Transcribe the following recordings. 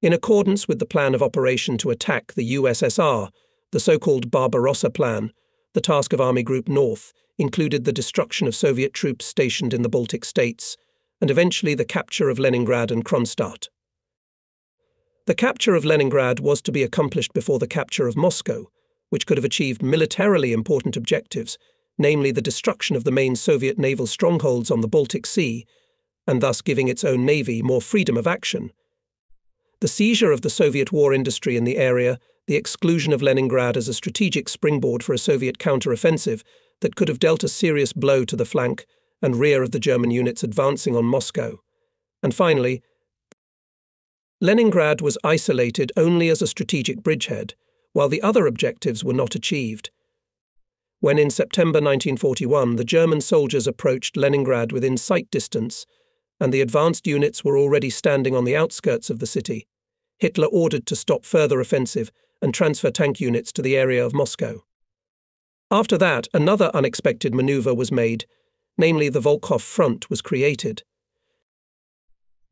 In accordance with the plan of operation to attack the USSR, the so-called Barbarossa Plan, the task of Army Group North included the destruction of Soviet troops stationed in the Baltic states, and eventually the capture of Leningrad and Kronstadt. The capture of Leningrad was to be accomplished before the capture of Moscow, which could have achieved militarily important objectives, namely the destruction of the main Soviet naval strongholds on the Baltic Sea, and thus giving its own navy more freedom of action. The seizure of the Soviet war industry in the area, the exclusion of Leningrad as a strategic springboard for a Soviet counter-offensive that could have dealt a serious blow to the flank and rear of the German units advancing on Moscow. And finally, Leningrad was isolated only as a strategic bridgehead, while the other objectives were not achieved. When in September 1941 the German soldiers approached Leningrad within sight distance, and the advanced units were already standing on the outskirts of the city, Hitler ordered to stop further offensive and transfer tank units to the area of Moscow. After that, another unexpected maneuver was made, namely the Volkhov Front was created.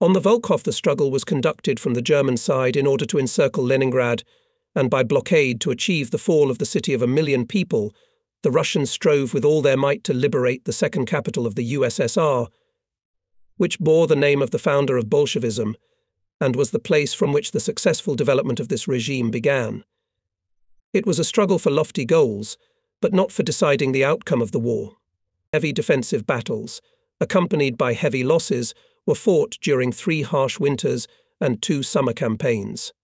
On the Volkhov, the struggle was conducted from the German side in order to encircle Leningrad, and by blockade to achieve the fall of the city of 1 million people, the Russians strove with all their might to liberate the second capital of the USSR, which bore the name of the founder of Bolshevism, and was the place from which the successful development of this regime began. It was a struggle for lofty goals, but not for deciding the outcome of the war. Heavy defensive battles, accompanied by heavy losses, were fought during 3 harsh winters and 2 summer campaigns.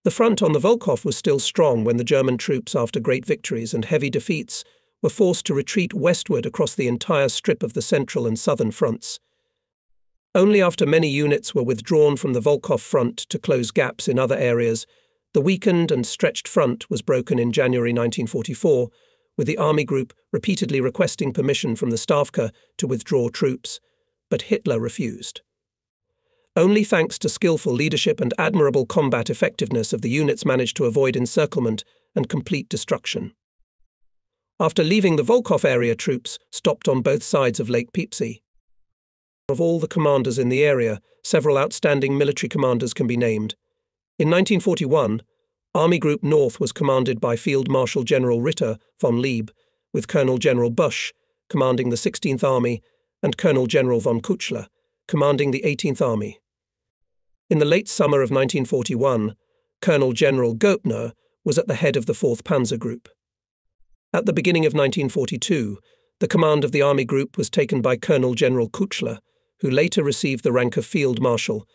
The front on the Volkhov was still strong when the German troops, after great victories and heavy defeats, were forced to retreat westward across the entire strip of the central and southern fronts. Only after many units were withdrawn from the Volkhov front to close gaps in other areas, the weakened and stretched front was broken in January 1944, with the Army Group repeatedly requesting permission from the Stavka to withdraw troops, but Hitler refused. Only thanks to skillful leadership and admirable combat effectiveness have the units managed to avoid encirclement and complete destruction. After leaving the Volkhov area, troops stopped on both sides of Lake Peipsy. Of all the commanders in the area, several outstanding military commanders can be named. In 1941, Army Group North was commanded by Field Marshal General Ritter von Lieb, with Colonel General Busch commanding the 16th Army and Colonel General von Kuchler commanding the 18th Army. In the late summer of 1941, Colonel General Goepner was at the head of the 4th Panzer Group. At the beginning of 1942, the command of the Army Group was taken by Colonel General Kuchler, who later received the rank of Field Marshal,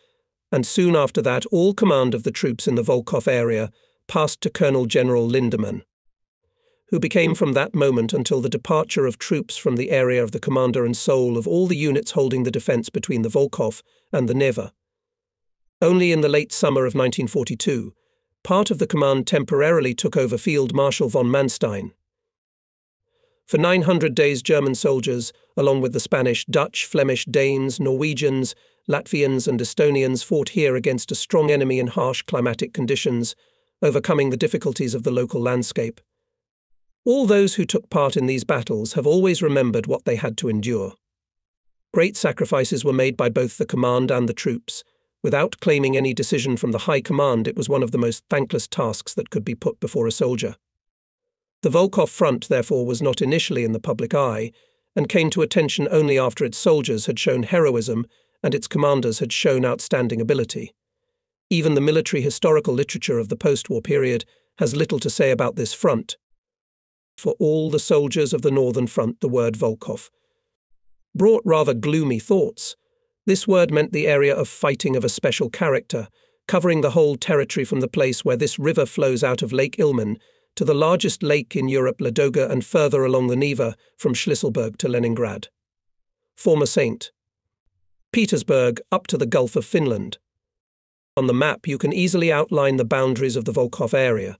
and soon after that all command of the troops in the Volkhov area passed to Colonel General Lindemann, who became from that moment until the departure of troops from the area of the commander and soul of all the units holding the defence between the Volkhov and the Neva. Only in the late summer of 1942, part of the command temporarily took over Field Marshal von Manstein. For 900 days German soldiers, along with the Spanish, Dutch, Flemish, Danes, Norwegians, Latvians and Estonians, fought here against a strong enemy in harsh climatic conditions, overcoming the difficulties of the local landscape. All those who took part in these battles have always remembered what they had to endure. Great sacrifices were made by both the command and the troops. Without claiming any decision from the high command, it was one of the most thankless tasks that could be put before a soldier. The Volkhov front, therefore, was not initially in the public eye, and came to attention only after its soldiers had shown heroism and its commanders had shown outstanding ability. Even the military historical literature of the post-war period has little to say about this front. For all the soldiers of the Northern Front, the word Volkhov brought rather gloomy thoughts. This word meant the area of fighting of a special character, covering the whole territory from the place where this river flows out of Lake Ilmen to the largest lake in Europe, Ladoga, and further along the Neva from Schlisselburg to Leningrad. Former St. Petersburg up to the Gulf of Finland. On the map, you can easily outline the boundaries of the Volkhov area.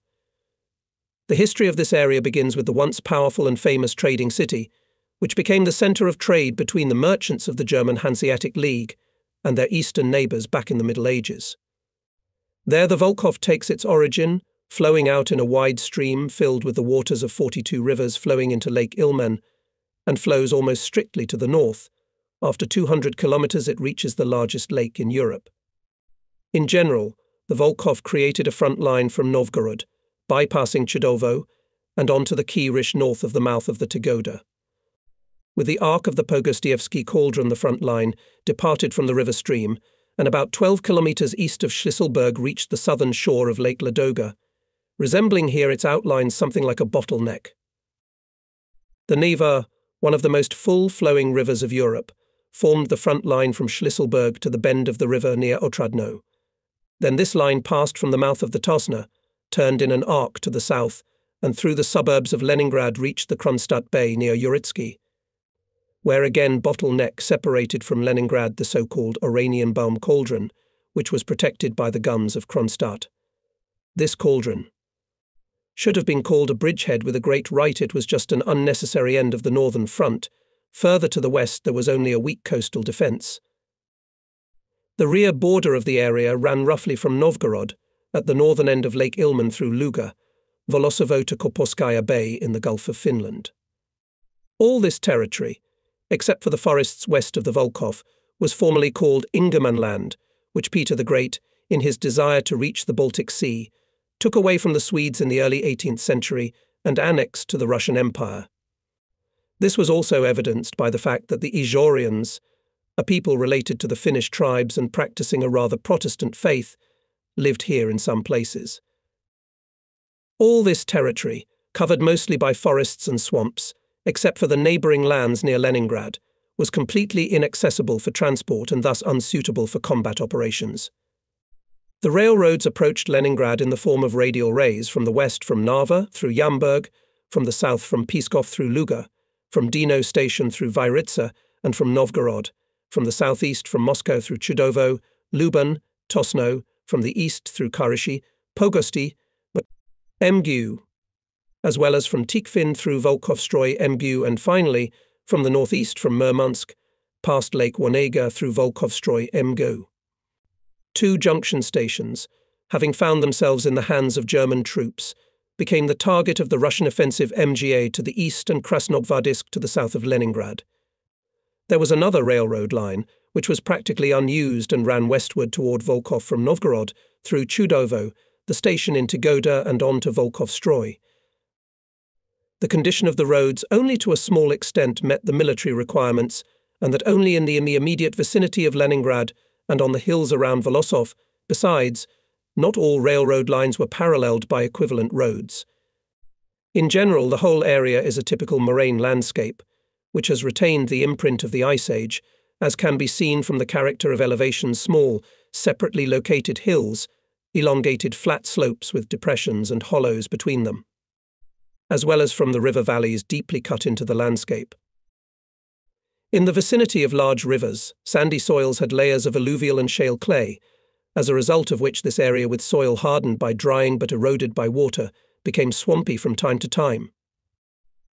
The history of this area begins with the once powerful and famous trading city, which became the center of trade between the merchants of the German Hanseatic League and their eastern neighbors back in the Middle Ages. There the Volkhov takes its origin, flowing out in a wide stream filled with the waters of 42 rivers flowing into Lake Ilmen, and flows almost strictly to the north. After 200 kilometers it reaches the largest lake in Europe. In general, the Volkhov created a front line from Novgorod, bypassing Chudovo, and onto the Kirish north of the mouth of the Tigoda. With the arc of the Pogostievsky Cauldron, the front line departed from the river stream, and about 12 kilometers east of Schlisselburg reached the southern shore of Lake Ladoga, resembling here its outlines something like a bottleneck. The Neva, one of the most full-flowing rivers of Europe, formed the front line from Schlisselburg to the bend of the river near Otradno. Then this line passed from the mouth of the Tosna, turned in an arc to the south, and through the suburbs of Leningrad reached the Kronstadt Bay near Uritsky, where again bottleneck separated from Leningrad the so-called Oranienbaum Cauldron, which was protected by the guns of Kronstadt. This cauldron should have been called a bridgehead with a great right. It was just an unnecessary end of the northern front. Further to the west there was only a weak coastal defence. The rear border of the area ran roughly from Novgorod, at the northern end of Lake Ilmen through Luga, Volosovo to Koposkaya Bay in the Gulf of Finland. All this territory, except for the forests west of the Volkhov, was formerly called Ingermanland, which Peter the Great, in his desire to reach the Baltic Sea, took away from the Swedes in the early 18th century and annexed to the Russian Empire. This was also evidenced by the fact that the Izhorians, a people related to the Finnish tribes and practicing a rather Protestant faith, lived here in some places. All this territory, covered mostly by forests and swamps, except for the neighbouring lands near Leningrad, was completely inaccessible for transport and thus unsuitable for combat operations. The railroads approached Leningrad in the form of radial rays, from the west from Narva through Yamburg, from the south from Pskov through Luga, from Dino Station through Vyritsa, and from Novgorod, from the southeast from Moscow through Chudovo, Luban, Tosno, from the east through Karishi, Pogosti, Mgu, as well as from Tikhvin through Volkhovstroy, Mgu, and finally, from the northeast from Murmansk, past Lake Wonega through Volkhovstroy, Mgu. Two junction stations, having found themselves in the hands of German troops, became the target of the Russian offensive MGA to the east and Krasnovardisk to the south of Leningrad. There was another railroad line, which was practically unused and ran westward toward Volkhov from Novgorod, through Chudovo, the station in Tigoda, and on to Volkhovstroy. The condition of the roads only to a small extent met the military requirements, and that only in the immediate vicinity of Leningrad and on the hills around Volosov. Besides, not all railroad lines were paralleled by equivalent roads. In general, the whole area is a typical moraine landscape, which has retained the imprint of the Ice Age, as can be seen from the character of elevation's small, separately located hills, elongated flat slopes with depressions and hollows between them, as well as from the river valleys deeply cut into the landscape. In the vicinity of large rivers, sandy soils had layers of alluvial and shale clay, as a result of which this area, with soil hardened by drying but eroded by water, became swampy from time to time.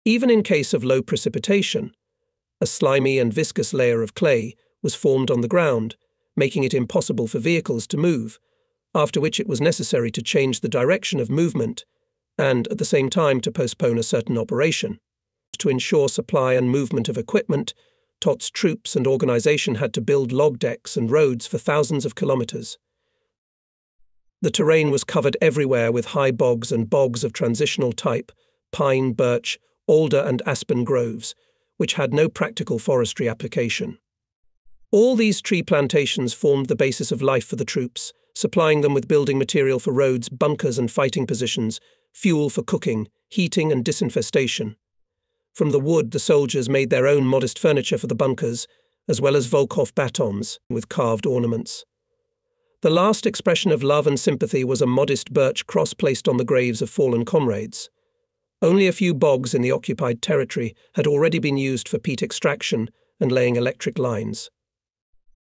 Even in case of low precipitation, a slimy and viscous layer of clay was formed on the ground, making it impossible for vehicles to move, after which it was necessary to change the direction of movement and, at the same time, to postpone a certain operation. To ensure supply and movement of equipment, Tott's troops and organization had to build log decks and roads for thousands of kilometers. The terrain was covered everywhere with high bogs and bogs of transitional type, pine, birch, alder and aspen groves, which had no practical forestry application. All these tree plantations formed the basis of life for the troops, supplying them with building material for roads, bunkers and fighting positions, fuel for cooking, heating and disinfestation. From the wood, the soldiers made their own modest furniture for the bunkers, as well as Volkhov batons with carved ornaments. The last expression of love and sympathy was a modest birch cross placed on the graves of fallen comrades. Only a few bogs in the occupied territory had already been used for peat extraction and laying electric lines.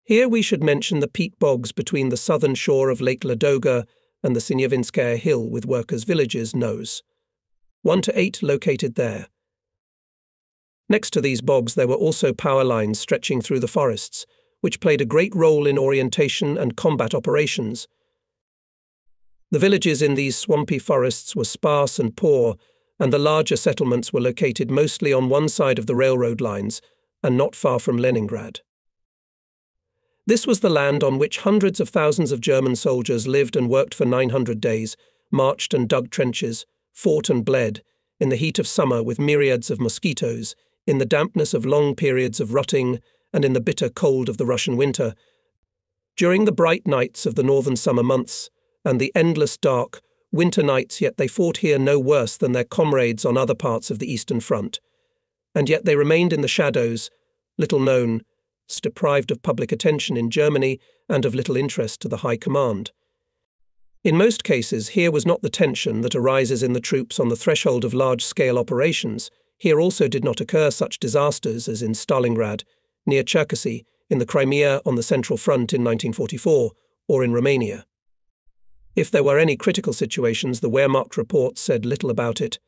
Here we should mention the peat bogs between the southern shore of Lake Ladoga and the Sinyavinskaya Hill with workers' villages, Nos. 1 to 8 located there. Next to these bogs there were also power lines stretching through the forests, which played a great role in orientation and combat operations. The villages in these swampy forests were sparse and poor, and the larger settlements were located mostly on one side of the railroad lines and not far from Leningrad. This was the land on which hundreds of thousands of German soldiers lived and worked for 900 days, marched and dug trenches, fought and bled, in the heat of summer with myriads of mosquitoes, in the dampness of long periods of rutting, and in the bitter cold of the Russian winter. During the bright nights of the northern summer months, and the endless dark winter nights, yet they fought here no worse than their comrades on other parts of the Eastern Front. And yet they remained in the shadows, little known, deprived of public attention in Germany and of little interest to the High Command. In most cases, here was not the tension that arises in the troops on the threshold of large-scale operations. Here also did not occur such disasters as in Stalingrad, near Cherkasy, in the Crimea on the Central Front in 1944, or in Romania. If there were any critical situations, the Wehrmacht report said little about it,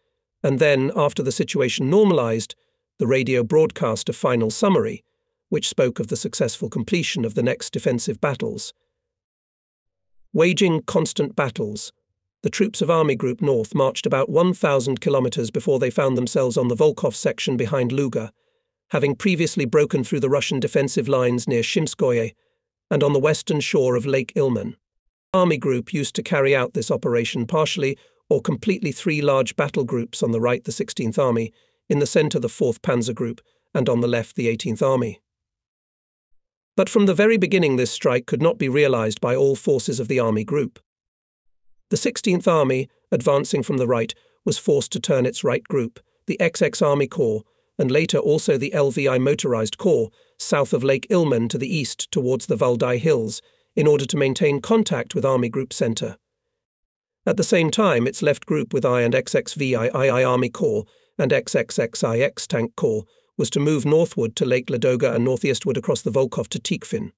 and then, after the situation normalized, the radio broadcast a final summary, which spoke of the successful completion of the next defensive battles. Waging constant battles, the troops of Army Group North marched about 1,000 kilometers before they found themselves on the Volkhov section behind Luga, having previously broken through the Russian defensive lines near Shimskoye and on the western shore of Lake Ilmen. Army Group used to carry out this operation partially or completely three large battle groups: on the right the 16th Army, in the center the 4th Panzer Group, and on the left the 18th Army. But from the very beginning this strike could not be realized by all forces of the Army Group. The 16th Army, advancing from the right, was forced to turn its right group, the XX Army Corps, and later also the LVI Motorized Corps, south of Lake Ilmen to the east towards the Valdai Hills, in order to maintain contact with Army Group Center. At the same time, its left group with I and XXVII Army Corps and XXXIX Tank Corps was to move northward to Lake Ladoga and northeastward across the Volkhov to Tikhvin.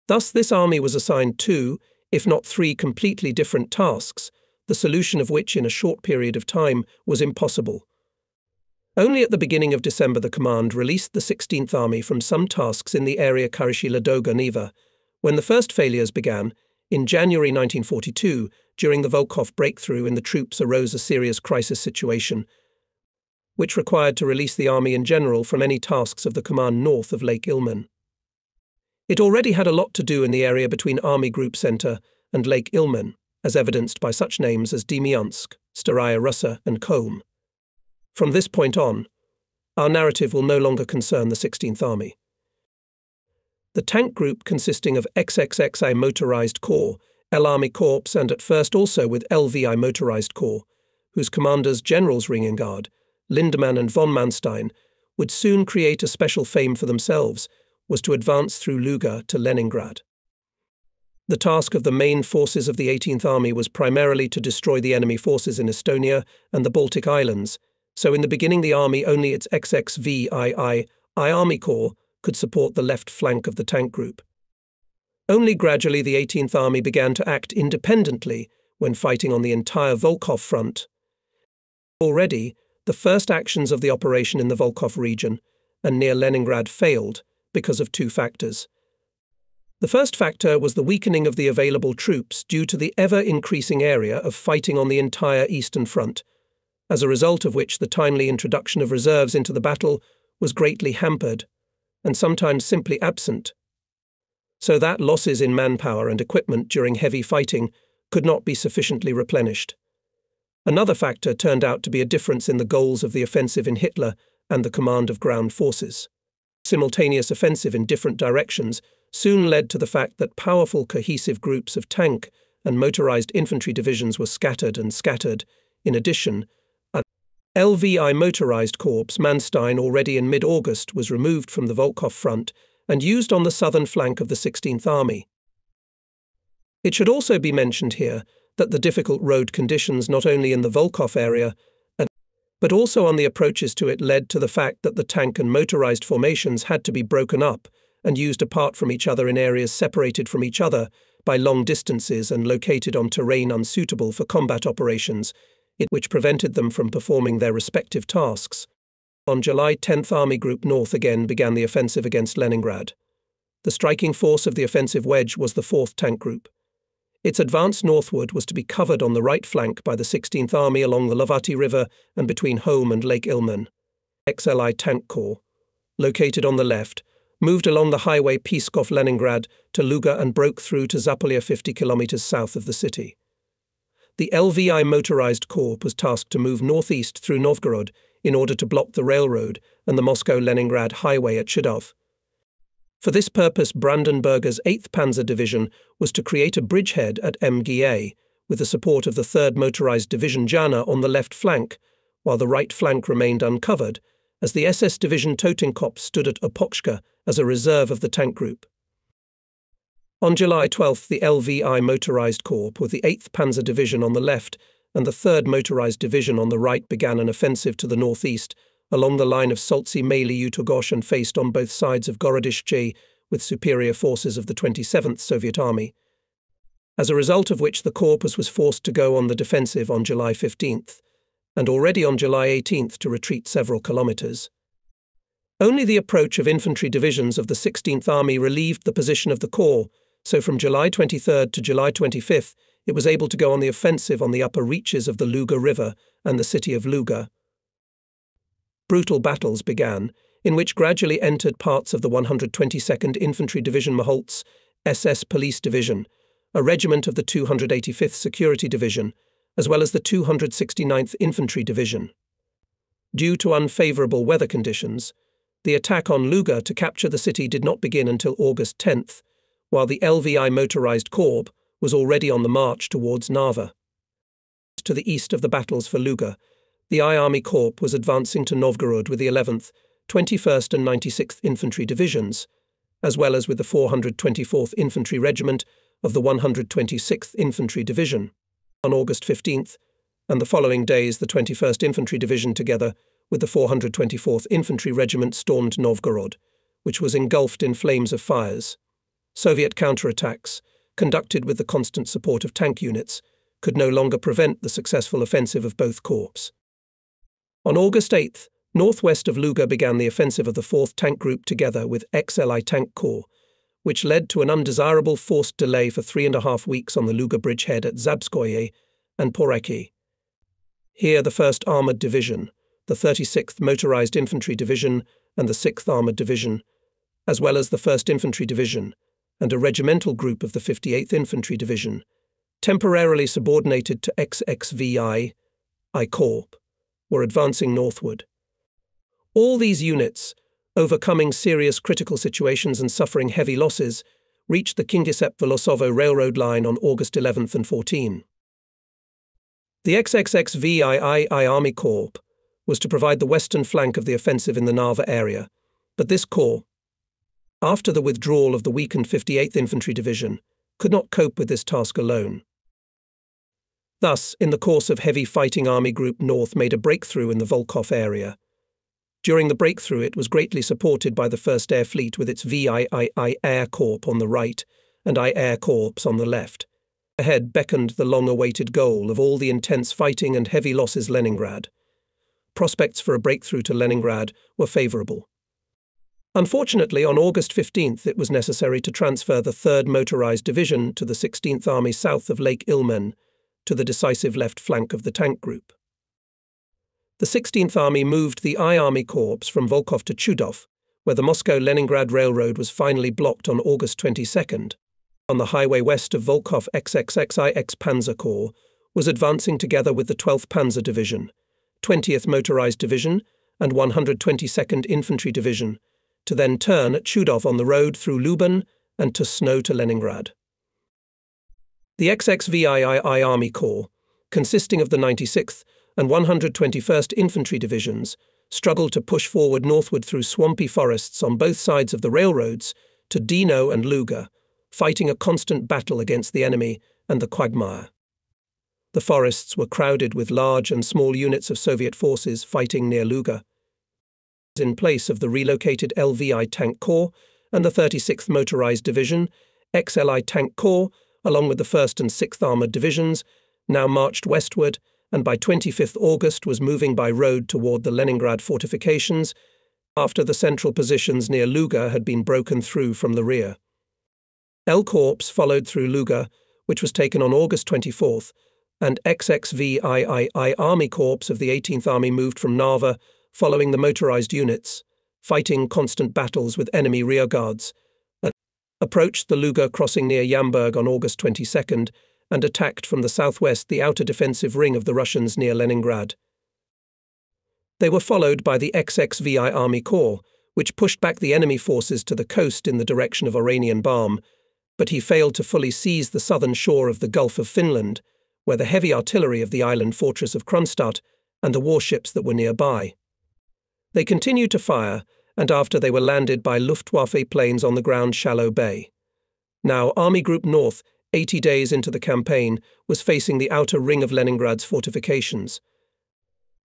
Thus this army was assigned two, if not three completely different tasks, the solution of which in a short period of time was impossible. Only at the beginning of December the command released the 16th Army from some tasks in the area Karyshi-Ladoga-Neva. When the first failures began, in January 1942, during the Volkhov breakthrough in the troops arose a serious crisis situation, which required to release the army in general from any tasks of the command north of Lake Ilmen. It already had a lot to do in the area between Army Group Center and Lake Ilmen, as evidenced by such names as Demyansk, Staraya Russa, and Kholm. From this point on, our narrative will no longer concern the 16th Army. The tank group, consisting of XXXI Motorized Corps, L Army Corps, and at first also with LVI Motorized Corps, whose commanders, Generals Ringengard, Lindemann and von Manstein, would soon create a special fame for themselves, was to advance through Luga to Leningrad. The task of the main forces of the 18th Army was primarily to destroy the enemy forces in Estonia and the Baltic Islands, so in the beginning the army, only its XXVII Army Corps, could support the left flank of the tank group. Only gradually the 18th Army began to act independently when fighting on the entire Volkhov front. Already, the first actions of the operation in the Volkhov region and near Leningrad failed because of two factors. The first factor was the weakening of the available troops due to the ever-increasing area of fighting on the entire Eastern Front, as a result of which the timely introduction of reserves into the battle was greatly hampered, and sometimes simply absent, so that losses in manpower and equipment during heavy fighting could not be sufficiently replenished. Another factor turned out to be a difference in the goals of the offensive in Hitler and the command of ground forces. Simultaneous offensive in different directions soon led to the fact that powerful cohesive groups of tank and motorized infantry divisions were scattered. In addition, a LVI Motorized Corps Manstein already in mid-August was removed from the Volkhov front and used on the southern flank of the 16th Army. It should also be mentioned here that the difficult road conditions not only in the Volkhov area, but also on the approaches to it led to the fact that the tank and motorized formations had to be broken up and used apart from each other in areas separated from each other by long distances and located on terrain unsuitable for combat operations, which prevented them from performing their respective tasks. On July 10th Army Group North again began the offensive against Leningrad. The striking force of the offensive wedge was the 4th Tank Group. Its advance northward was to be covered on the right flank by the 16th Army along the Lavati River and between Home and Lake Ilmen. XLI Tank Corps, located on the left, moved along the highway Pskov-Leningrad to Luga and broke through to Zapolia 50 kilometers south of the city. The LVI Motorized Corps was tasked to move northeast through Novgorod in order to block the railroad and the Moscow-Leningrad highway at Chudov. For this purpose, Brandenberger's 8th Panzer Division was to create a bridgehead at Mga, with the support of the 3rd Motorized Division Jana on the left flank, while the right flank remained uncovered, as the SS Division Totenkopf stood at Opochka as a reserve of the tank group. On July 12, the LVI Motorized Corps, with the 8th Panzer Division on the left and the 3rd Motorized Division on the right, began an offensive to the northeast, along the line of Soltsi-Maly-Utogosh, and faced on both sides of Gorodishche with superior forces of the 27th Soviet Army, as a result of which the corpus was forced to go on the defensive on July 15th, and already on July 18th to retreat several kilometers. Only the approach of infantry divisions of the 16th Army relieved the position of the corps, so from July 23rd to July 25th it was able to go on the offensive on the upper reaches of the Luga River and the city of Luga. Brutal battles began, in which gradually entered parts of the 122nd Infantry Division Moholtz, SS Police Division, a regiment of the 285th Security Division, as well as the 269th Infantry Division. Due to unfavorable weather conditions, the attack on Luga to capture the city did not begin until August 10th, while the LVI Motorized Corps was already on the march towards Narva. To the east of the battles for Luga, the I Army Corps was advancing to Novgorod with the 11th, 21st and 96th Infantry Divisions, as well as with the 424th Infantry Regiment of the 126th Infantry Division. On August 15th, and the following days, the 21st Infantry Division, together with the 424th Infantry Regiment, stormed Novgorod, which was engulfed in flames of fires. Soviet counterattacks, conducted with the constant support of tank units, could no longer prevent the successful offensive of both corps. On August 8th, northwest of Luga began the offensive of the 4th Tank Group together with XLI Tank Corps, which led to an undesirable forced delay for 3.5 weeks on the Luga bridgehead at Zabskoye and Poreki. Here the 1st Armoured Division, the 36th Motorized Infantry Division and the 6th Armoured Division, as well as the 1st Infantry Division and a regimental group of the 58th Infantry Division, temporarily subordinated to XXVI I Corps, were advancing northward. All these units, overcoming serious critical situations and suffering heavy losses, reached the Kingisepp-Volosovo railroad line on August 11th and 14. The XXXVII Army Corps was to provide the western flank of the offensive in the Narva area, but this corps, after the withdrawal of the weakened 58th Infantry Division, could not cope with this task alone. Thus, in the course of heavy fighting, Army Group North made a breakthrough in the Volkhov area. During the breakthrough, it was greatly supported by the 1st Air Fleet with its VII Air Corps on the right and I Air Corps on the left. Ahead beckoned the long-awaited goal of all the intense fighting and heavy losses, Leningrad. Prospects for a breakthrough to Leningrad were favorable. Unfortunately, on August 15th, it was necessary to transfer the 3rd Motorized Division to the 16th Army south of Lake Ilmen, to the decisive left flank of the tank group. The 16th Army moved the I Army Corps from Volkhov to Chudov, where the Moscow-Leningrad Railroad was finally blocked on August 22nd. On the highway west of Volkhov, XXXIX Panzer Corps was advancing together with the 12th Panzer Division, 20th Motorized Division and 122nd Infantry Division, to then turn at Chudov on the road through Luban and to Sno to Leningrad. The XXVII Army Corps, consisting of the 96th and 121st Infantry Divisions, struggled to push forward northward through swampy forests on both sides of the railroads to Dino and Luga, fighting a constant battle against the enemy and the quagmire. The forests were crowded with large and small units of Soviet forces fighting near Luga. In place of the relocated LVI Tank Corps and the 36th Motorized Division, XLI Tank Corps, along with the 1st and 6th Armoured Divisions, now marched westward and by 25th August was moving by road toward the Leningrad fortifications after the central positions near Luga had been broken through from the rear. L Corps followed through Luga, which was taken on August 24th, and XXVII Army Corps of the 18th Army moved from Narva, following the motorized units, fighting constant battles with enemy rearguards, approached the Luga crossing near Yamburg on August 22nd and attacked from the southwest the outer defensive ring of the Russians near Leningrad. They were followed by the XXVI Army Corps, which pushed back the enemy forces to the coast in the direction of Oranienbaum, but he failed to fully seize the southern shore of the Gulf of Finland, where the heavy artillery of the island fortress of Kronstadt and the warships that were nearby. They continued to fire, and after they were landed by Luftwaffe planes on the ground Shallow Bay. Now, Army Group North, 80 days into the campaign, was facing the outer ring of Leningrad's fortifications.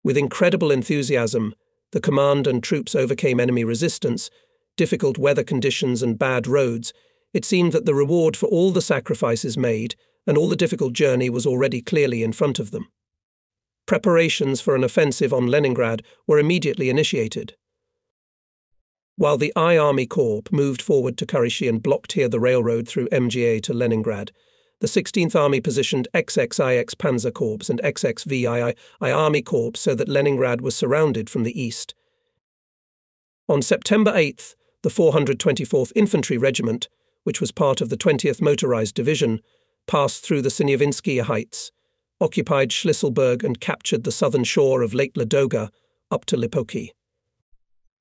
With incredible enthusiasm, the command and troops overcame enemy resistance, difficult weather conditions and bad roads. It seemed that the reward for all the sacrifices made and all the difficult journey was already clearly in front of them. Preparations for an offensive on Leningrad were immediately initiated. While the I Army Corps moved forward to Kurishi and blocked here the railroad through MGA to Leningrad, the 16th Army positioned XXIX Panzer Corps and XXVII Army Corps so that Leningrad was surrounded from the east. On September 8th, the 424th Infantry Regiment, which was part of the 20th Motorized Division, passed through the Sinyavinsky Heights, occupied Schlisselburg and captured the southern shore of Lake Ladoga up to Lipoki.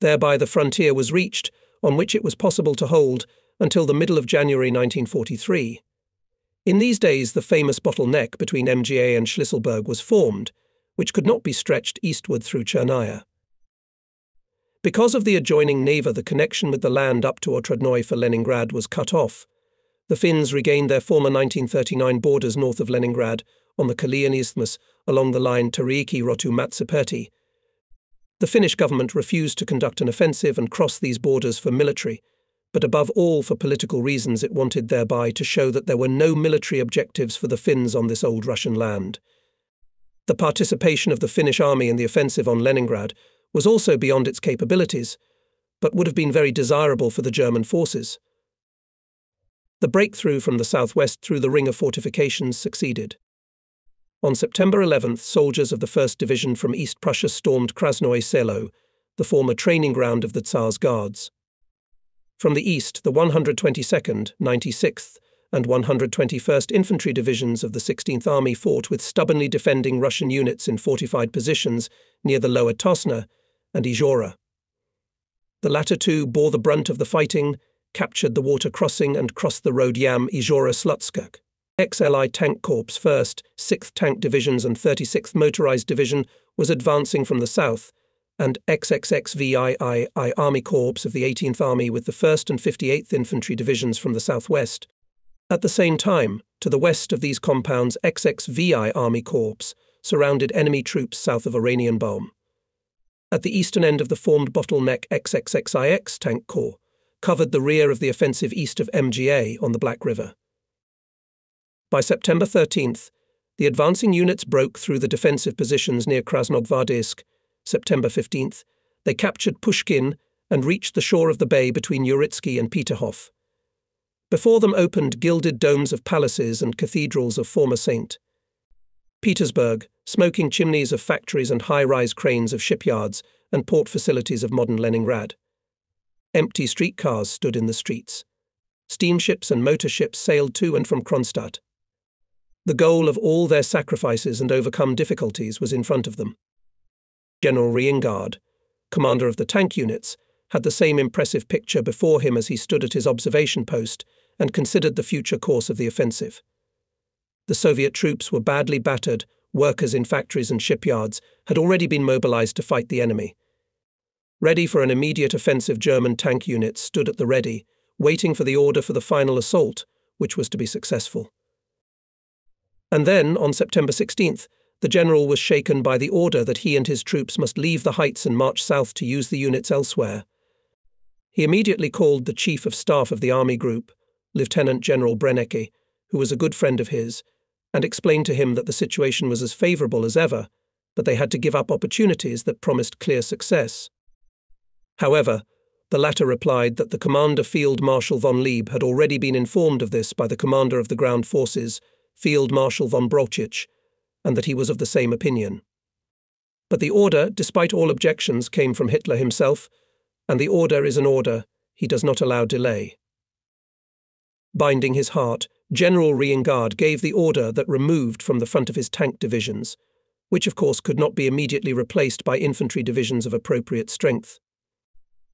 Thereby the frontier was reached, on which it was possible to hold until the middle of January 1943. In these days, the famous bottleneck between MGA and Schlisselburg was formed, which could not be stretched eastward through Chernaya. Because of the adjoining Neva, the connection with the land up to Otradnoy for Leningrad was cut off. The Finns regained their former 1939 borders north of Leningrad on the Kalian Isthmus along the line Tariiki-Rotu-Matsaperti. The Finnish government refused to conduct an offensive and cross these borders for military, but above all for political reasons it wanted thereby to show that there were no military objectives for the Finns on this old Russian land. The participation of the Finnish army in the offensive on Leningrad was also beyond its capabilities, but would have been very desirable for the German forces. The breakthrough from the southwest through the ring of fortifications succeeded. On September 11th, soldiers of the 1st Division from East Prussia stormed Krasnoye Selo, the former training ground of the Tsar's Guards. From the east, the 122nd, 96th, and 121st Infantry Divisions of the 16th Army fought with stubbornly defending Russian units in fortified positions near the lower Tosna and Izhora. The latter two bore the brunt of the fighting, captured the water crossing and crossed the road Yam-Izhora-Slutskuk. XLI Tank Corps 1st, 6th Tank Divisions and 36th Motorized Division was advancing from the south, and XXXVII Army Corps of the 18th Army with the 1st and 58th Infantry Divisions from the southwest. At the same time, to the west of these compounds, XXVI Army Corps surrounded enemy troops south of Oranienbaum. At the eastern end of the formed bottleneck, XXXIX Tank Corps covered the rear of the offensive east of MGA on the Black River. By September 13th, the advancing units broke through the defensive positions near Krasnogvardisk. September 15th, they captured Pushkin and reached the shore of the bay between Uritsky and Peterhof. Before them opened gilded domes of palaces and cathedrals of former St. Petersburg, smoking chimneys of factories and high-rise cranes of shipyards and port facilities of modern Leningrad. Empty streetcars stood in the streets. Steamships and motor ships sailed to and from Kronstadt. The goal of all their sacrifices and overcome difficulties was in front of them. General Riengard, commander of the tank units, had the same impressive picture before him as he stood at his observation post and considered the future course of the offensive. The Soviet troops were badly battered, workers in factories and shipyards had already been mobilized to fight the enemy. Ready for an immediate offensive, German tank units stood at the ready, waiting for the order for the final assault, which was to be successful. And then, on September 16th, the general was shaken by the order that he and his troops must leave the heights and march south to use the units elsewhere. He immediately called the Chief of Staff of the Army Group, Lieutenant General Brennecke, who was a good friend of his, and explained to him that the situation was as favourable as ever, but they had to give up opportunities that promised clear success. However, the latter replied that the Commander Field Marshal von Lieb had already been informed of this by the Commander of the Ground Forces, Field Marshal von Brauchitsch, and that he was of the same opinion. But the order, despite all objections, came from Hitler himself, and the order is an order. He does not allow delay. Binding his heart, General Riengard gave the order that removed from the front of his tank divisions, which of course could not be immediately replaced by infantry divisions of appropriate strength.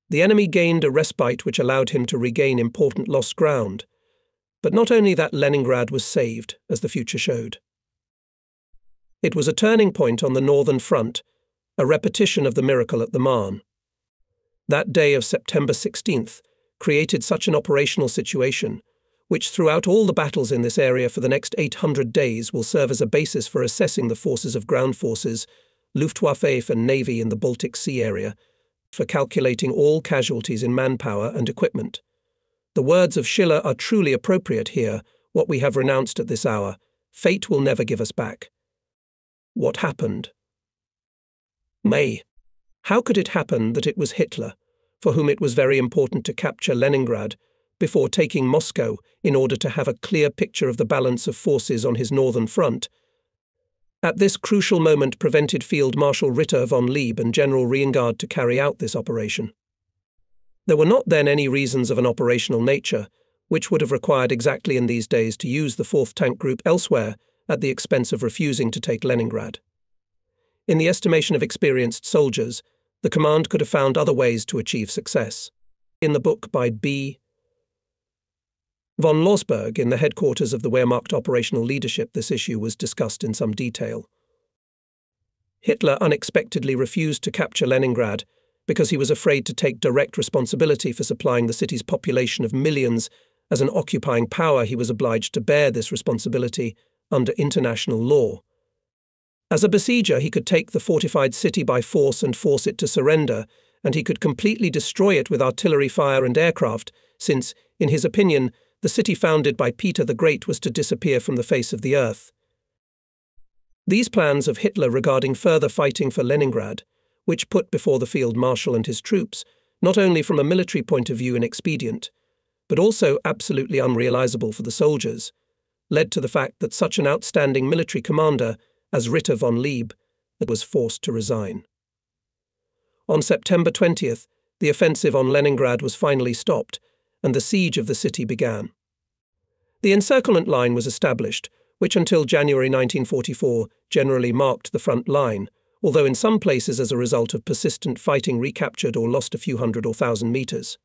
The enemy gained a respite which allowed him to regain important lost ground, but not only that, Leningrad was saved, as the future showed. It was a turning point on the northern front, a repetition of the miracle at the Marne. That day of September 16th created such an operational situation, which throughout all the battles in this area for the next 800 days will serve as a basis for assessing the forces of ground forces, Luftwaffe and Navy in the Baltic Sea area, for calculating all casualties in manpower and equipment. The words of Schiller are truly appropriate here, what we have renounced at this hour. Fate will never give us back. What happened? May. How could it happen that it was Hitler, for whom it was very important to capture Leningrad, before taking Moscow in order to have a clear picture of the balance of forces on his northern front, at this crucial moment prevented Field Marshal Ritter von Lieb and General Riengard to carry out this operation? There were not then any reasons of an operational nature, which would have required exactly in these days to use the 4th Tank Group elsewhere at the expense of refusing to take Leningrad. In the estimation of experienced soldiers, the command could have found other ways to achieve success. In the book by B. von Losberg, in the headquarters of the Wehrmacht operational leadership, this issue was discussed in some detail. Hitler unexpectedly refused to capture Leningrad because he was afraid to take direct responsibility for supplying the city's population of millions. As an occupying power, he was obliged to bear this responsibility under international law. As a besieger, he could take the fortified city by force and force it to surrender, and he could completely destroy it with artillery fire and aircraft, since, in his opinion, the city founded by Peter the Great was to disappear from the face of the earth. These plans of Hitler regarding further fighting for Leningrad, which put before the Field Marshal and his troops, not only from a military point of view inexpedient, but also absolutely unrealizable for the soldiers, led to the fact that such an outstanding military commander as Ritter von Lieb was forced to resign. On September 20th, the offensive on Leningrad was finally stopped, and the siege of the city began. The encirclement line was established, which until January 1944 generally marked the front line, although in some places as a result of persistent fighting recaptured or lost a few hundred or thousand meters.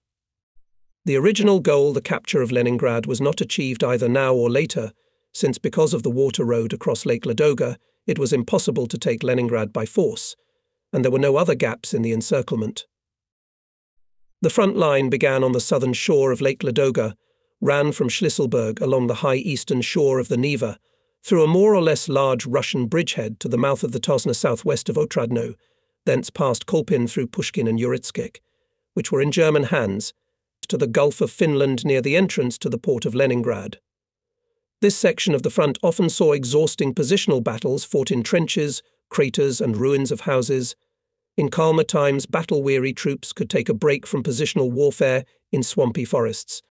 The original goal, the capture of Leningrad, was not achieved either now or later, since because of the water road across Lake Ladoga, it was impossible to take Leningrad by force, and there were no other gaps in the encirclement. The front line began on the southern shore of Lake Ladoga, ran from Schlisselburg along the high eastern shore of the Neva, through a more or less large Russian bridgehead to the mouth of the Tosna southwest of Otradno, thence past Kolpin through Pushkin and Uritskik, which were in German hands, to the Gulf of Finland near the entrance to the port of Leningrad. This section of the front often saw exhausting positional battles fought in trenches, craters and ruins of houses. In calmer times, battle-weary troops could take a break from positional warfare in swampy forests.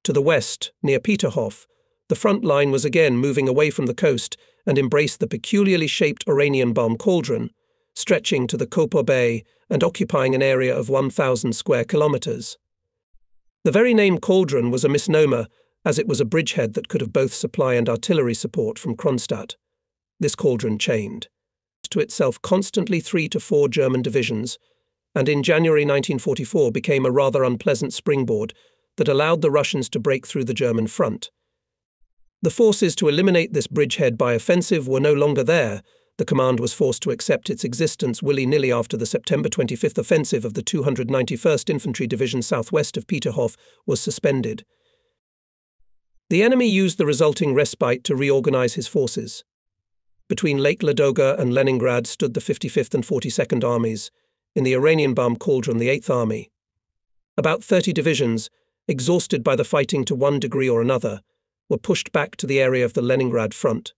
To the west, near Peterhof, the front line was again moving away from the coast and embraced the peculiarly shaped Oranienbaum cauldron, stretching to the Koper Bay and occupying an area of 1,000 square kilometers. The very name cauldron was a misnomer, as it was a bridgehead that could have both supply and artillery support from Kronstadt. This cauldron chained to itself constantly 3 to 4 German divisions, and in January 1944 became a rather unpleasant springboard that allowed the Russians to break through the German front. The forces to eliminate this bridgehead by offensive were no longer there. The command was forced to accept its existence willy-nilly after the September 25th offensive of the 291st Infantry Division southwest of Peterhof was suspended. The enemy used the resulting respite to reorganize his forces. Between Lake Ladoga and Leningrad stood the 55th and 42nd Armies, in the Oranienbaum cauldron the 8th Army. About 30 divisions, exhausted by the fighting to one degree or another, were pushed back to the area of the Leningrad front.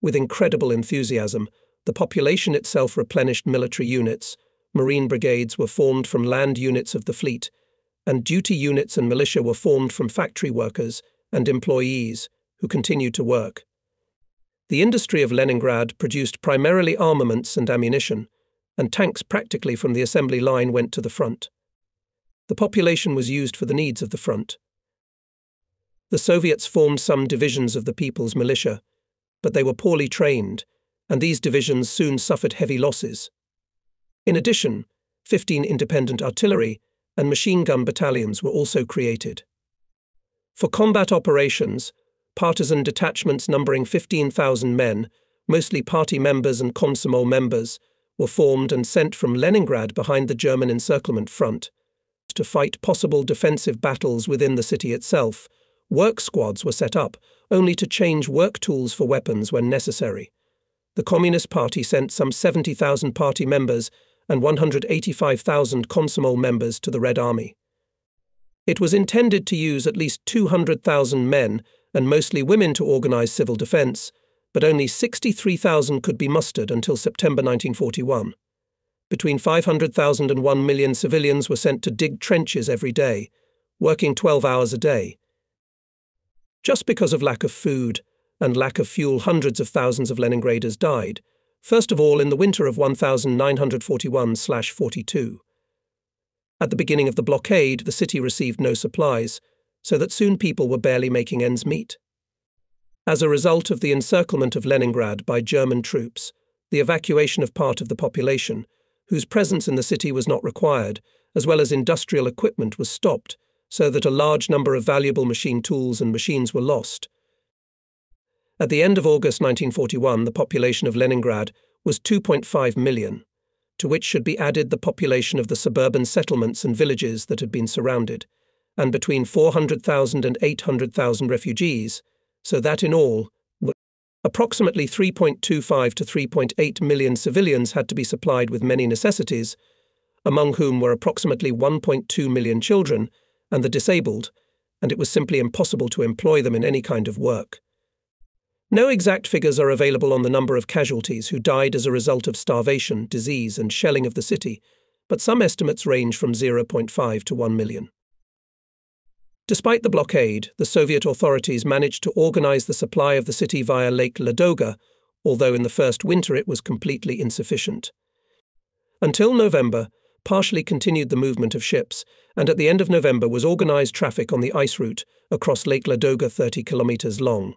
With incredible enthusiasm, the population itself replenished military units, marine brigades were formed from land units of the fleet, and duty units and militia were formed from factory workers and employees who continued to work. The industry of Leningrad produced primarily armaments and ammunition, and tanks practically from the assembly line went to the front. The population was used for the needs of the front. The Soviets formed some divisions of the People's Militia, but they were poorly trained, and these divisions soon suffered heavy losses. In addition, 15 independent artillery and machine gun battalions were also created. For combat operations, partisan detachments numbering 15,000 men, mostly party members and Komsomol members, were formed and sent from Leningrad behind the German encirclement front. To fight possible defensive battles within the city itself, work squads were set up, only to change work tools for weapons when necessary. The Communist Party sent some 70,000 party members and 185,000 Komsomol members to the Red Army. It was intended to use at least 200,000 men and mostly women to organize civil defense, but only 63,000 could be mustered until September 1941. Between 500,000 and 1 million civilians were sent to dig trenches every day, working 12 hours a day. Just because of lack of food and lack of fuel, hundreds of thousands of Leningraders died, first of all in the winter of 1941-42. At the beginning of the blockade, the city received no supplies, so that soon people were barely making ends meet. As a result of the encirclement of Leningrad by German troops, the evacuation of part of the population, whose presence in the city was not required, as well as industrial equipment, was stopped, so that a large number of valuable machine tools and machines were lost. At the end of August 1941, the population of Leningrad was 2.5 million, to which should be added the population of the suburban settlements and villages that had been surrounded, and between 400,000 and 800,000 refugees, so that in all, approximately 3.25 to 3.8 million civilians had to be supplied with many necessities, among whom were approximately 1.2 million children and the disabled, and it was simply impossible to employ them in any kind of work. No exact figures are available on the number of casualties who died as a result of starvation, disease, and shelling of the city, but some estimates range from 0.5 to 1 million. Despite the blockade, the Soviet authorities managed to organize the supply of the city via Lake Ladoga, although in the first winter it was completely insufficient. Until November, partially continued the movement of ships, and at the end of November was organized traffic on the ice route across Lake Ladoga, 30 kilometers long,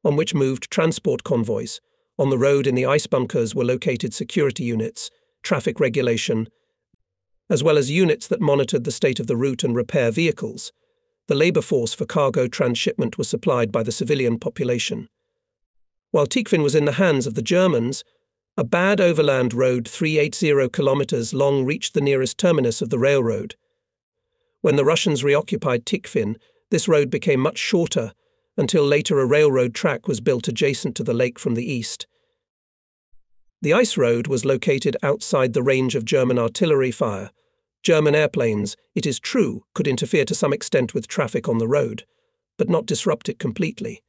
on which moved transport convoys. On the road in the ice bunkers were located security units, traffic regulation, as well as units that monitored the state of the route and repair vehicles. The labor force for cargo transshipment was supplied by the civilian population. While Tikhvin was in the hands of the Germans, a bad overland road 380 kilometers long reached the nearest terminus of the railroad. When the Russians reoccupied Tikhvin, this road became much shorter, until later a railroad track was built adjacent to the lake from the east. The ice road was located outside the range of German artillery fire. German airplanes, it is true, could interfere to some extent with traffic on the road, but not disrupt it completely.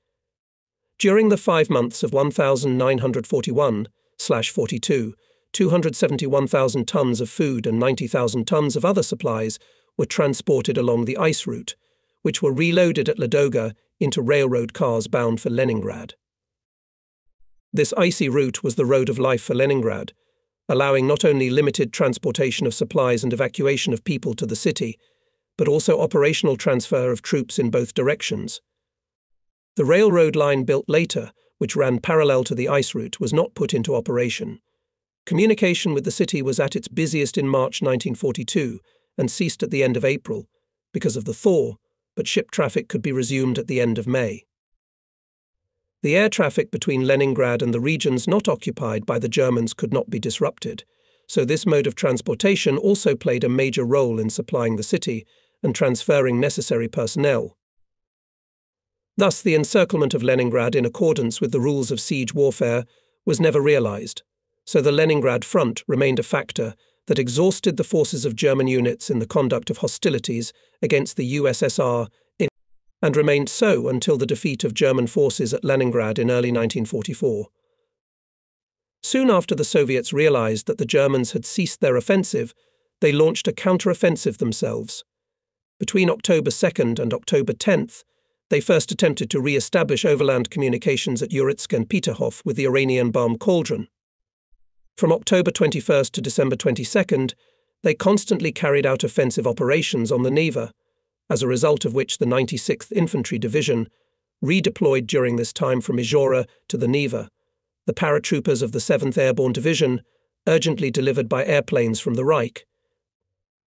During the 5 months of 1941-42, 271,000 tons of food and 90,000 tons of other supplies were transported along the ice route, which were reloaded at Ladoga into railroad cars bound for Leningrad. This icy route was the road of life for Leningrad, allowing not only limited transportation of supplies and evacuation of people to the city, but also operational transfer of troops in both directions. The railroad line built later, which ran parallel to the ice route, was not put into operation. Communication with the city was at its busiest in March 1942 and ceased at the end of April, because of the thaw, but ship traffic could be resumed at the end of May. The air traffic between Leningrad and the regions not occupied by the Germans could not be disrupted, so this mode of transportation also played a major role in supplying the city and transferring necessary personnel. Thus, the encirclement of Leningrad in accordance with the rules of siege warfare was never realized, so the Leningrad front remained a factor that exhausted the forces of German units in the conduct of hostilities against the USSR and remained so until the defeat of German forces at Leningrad in early 1944. Soon after the Soviets realized that the Germans had ceased their offensive, they launched a counter-offensive themselves. Between October 2nd and October 10th, they first attempted to re-establish overland communications at Yuritsk and Peterhof with the Iranian bomb Cauldron. From October 21st to December 22nd, they constantly carried out offensive operations on the Neva, as a result of which the 96th Infantry Division redeployed during this time from Izhora to the Neva. The paratroopers of the 7th Airborne Division, urgently delivered by airplanes from the Reich,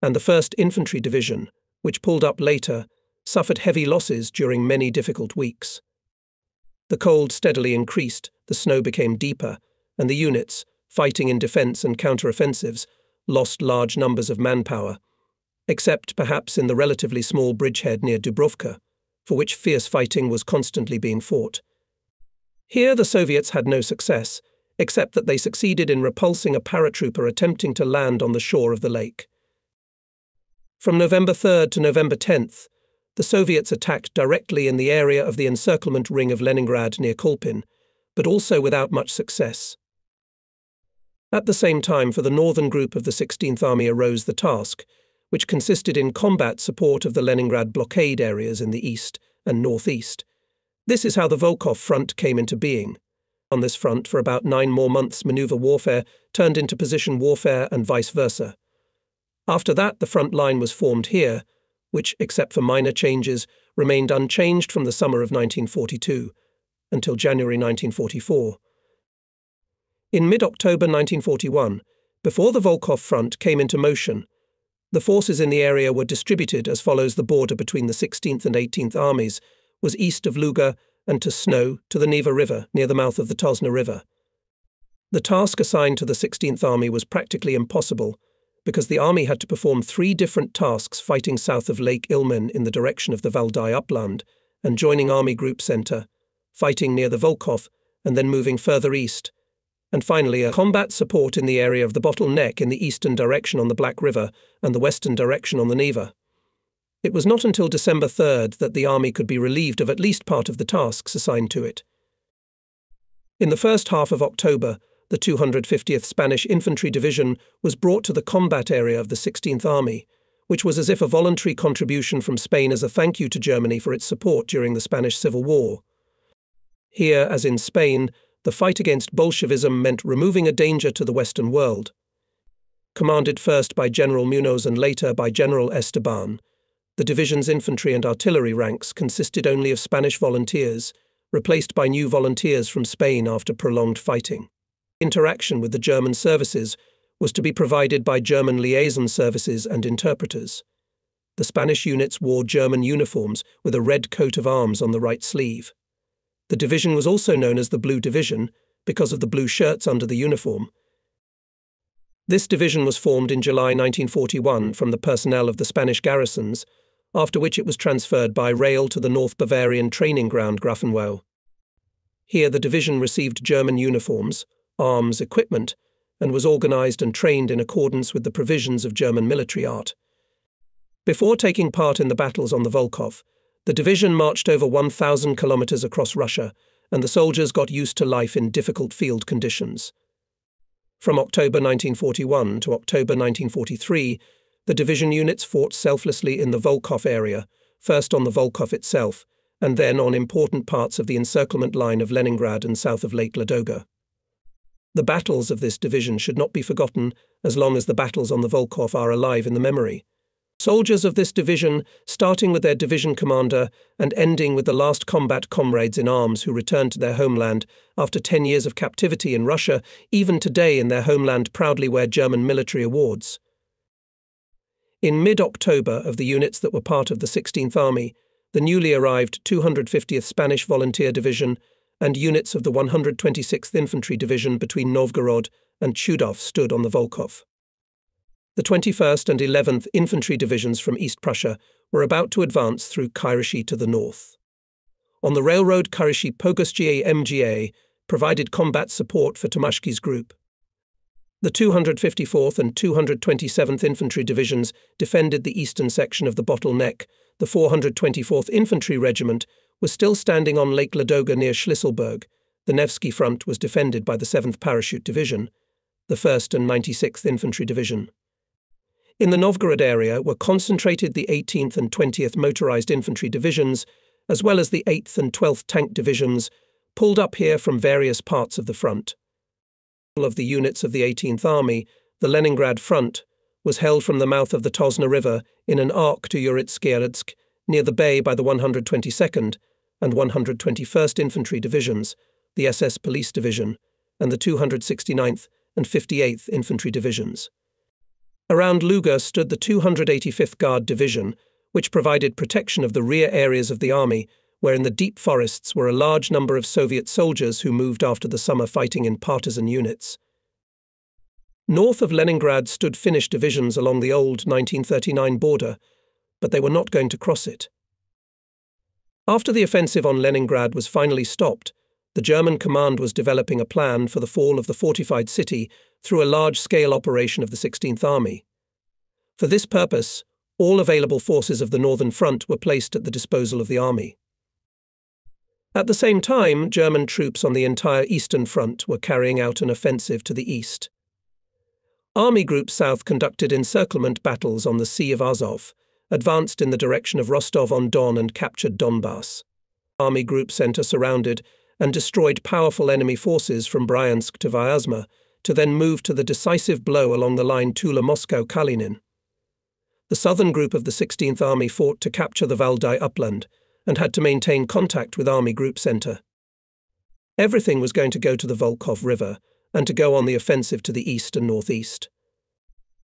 and the 1st Infantry Division, which pulled up later, suffered heavy losses during many difficult weeks. The cold steadily increased, the snow became deeper, and the units, fighting in defense and counter-offensives, lost large numbers of manpower, except perhaps in the relatively small bridgehead near Dubrovka, for which fierce fighting was constantly being fought. Here the Soviets had no success, except that they succeeded in repulsing a paratrooper attempting to land on the shore of the lake. From November 3rd to November 10th, the Soviets attacked directly in the area of the encirclement ring of Leningrad near Kolpin, but also without much success. At the same time, for the northern group of the 16th Army arose the task, which consisted in combat support of the Leningrad blockade areas in the east and northeast. This is how the Volkhov Front came into being. On this front, for about 9 more months, maneuver warfare turned into position warfare and vice versa. After that, the front line was formed here, which, except for minor changes, remained unchanged from the summer of 1942 until January 1944. In mid-October 1941, before the Volkhov Front came into motion, the forces in the area were distributed as follows. The border between the 16th and 18th Armies was east of Luga and to Sno to the Neva River near the mouth of the Tosna River. The task assigned to the 16th Army was practically impossible because the army had to perform 3 different tasks fighting south of Lake Ilmen in the direction of the Valdai upland and joining Army Group Center, fighting near the Volkhov and then moving further east, and finally a combat support in the area of the bottleneck in the eastern direction on the Black River and the western direction on the Neva. It was not until December 3rd that the army could be relieved of at least part of the tasks assigned to it. In the first half of October, the 250th Spanish Infantry Division was brought to the combat area of the 16th Army, which was as if a voluntary contribution from Spain as a thank you to Germany for its support during the Spanish Civil War. Here, as in Spain, the fight against Bolshevism meant removing a danger to the Western world. Commanded first by General Munoz and later by General Esteban, the division's infantry and artillery ranks consisted only of Spanish volunteers, replaced by new volunteers from Spain after prolonged fighting. Interaction with the German services was to be provided by German liaison services and interpreters. The Spanish units wore German uniforms with a red coat of arms on the right sleeve. The division was also known as the Blue Division because of the blue shirts under the uniform. This division was formed in July 1941 from the personnel of the Spanish garrisons, after which it was transferred by rail to the North Bavarian training ground Grafenwau. Here the division received German uniforms, arms, equipment, and was organized and trained in accordance with the provisions of German military art. Before taking part in the battles on the Volkhov, the division marched over 1,000 kilometers across Russia, and the soldiers got used to life in difficult field conditions. From October 1941 to October 1943, the division units fought selflessly in the Volkhov area, first on the Volkhov itself, and then on important parts of the encirclement line of Leningrad and south of Lake Ladoga. The battles of this division should not be forgotten as long as the battles on the Volkhov are alive in the memory. Soldiers of this division, starting with their division commander and ending with the last combat comrades in arms who returned to their homeland after 10 years of captivity in Russia, even today in their homeland proudly wear German military awards. In mid-October, of the units that were part of the 16th Army, the newly arrived 250th Spanish Volunteer Division and units of the 126th Infantry Division between Novgorod and Chudov stood on the Volkhov. The 21st and 11th Infantry Divisions from East Prussia were about to advance through Kirishi to the north. On the railroad, Kirishi-Pogosjie MGA provided combat support for Tomashki's group. The 254th and 227th Infantry Divisions defended the eastern section of the bottleneck. The 424th Infantry Regiment was still standing on Lake Ladoga near Schlisselburg. The Nevsky Front was defended by the 7th Parachute Division, the 1st and 96th Infantry Division. In the Novgorod area were concentrated the 18th and 20th Motorized Infantry Divisions, as well as the 8th and 12th Tank Divisions, pulled up here from various parts of the front. Of the units of the 18th Army, the Leningrad Front, was held from the mouth of the Tosna River in an arc to Yuritsk near the bay by the 122nd and 121st Infantry Divisions, the SS Police Division, and the 269th and 58th Infantry Divisions. Around Luga stood the 285th Guard Division, which provided protection of the rear areas of the army, where in the deep forests were a large number of Soviet soldiers who moved after the summer fighting in partisan units. North of Leningrad stood Finnish divisions along the old 1939 border, but they were not going to cross it. After the offensive on Leningrad was finally stopped, the German command was developing a plan for the fall of the fortified city through a large-scale operation of the 16th Army. For this purpose, all available forces of the Northern Front were placed at the disposal of the army. At the same time, German troops on the entire Eastern Front were carrying out an offensive to the east. Army Group South conducted encirclement battles on the Sea of Azov, advanced in the direction of Rostov-on-Don and captured Donbass. Army Group Center surrounded and destroyed powerful enemy forces from Bryansk to Vyazma, to then move to the decisive blow along the line Tula-Moscow-Kalinin. The southern group of the 16th Army fought to capture the Valdai upland and had to maintain contact with Army Group Center. Everything was going to go to the Volkhov River and to go on the offensive to the east and northeast.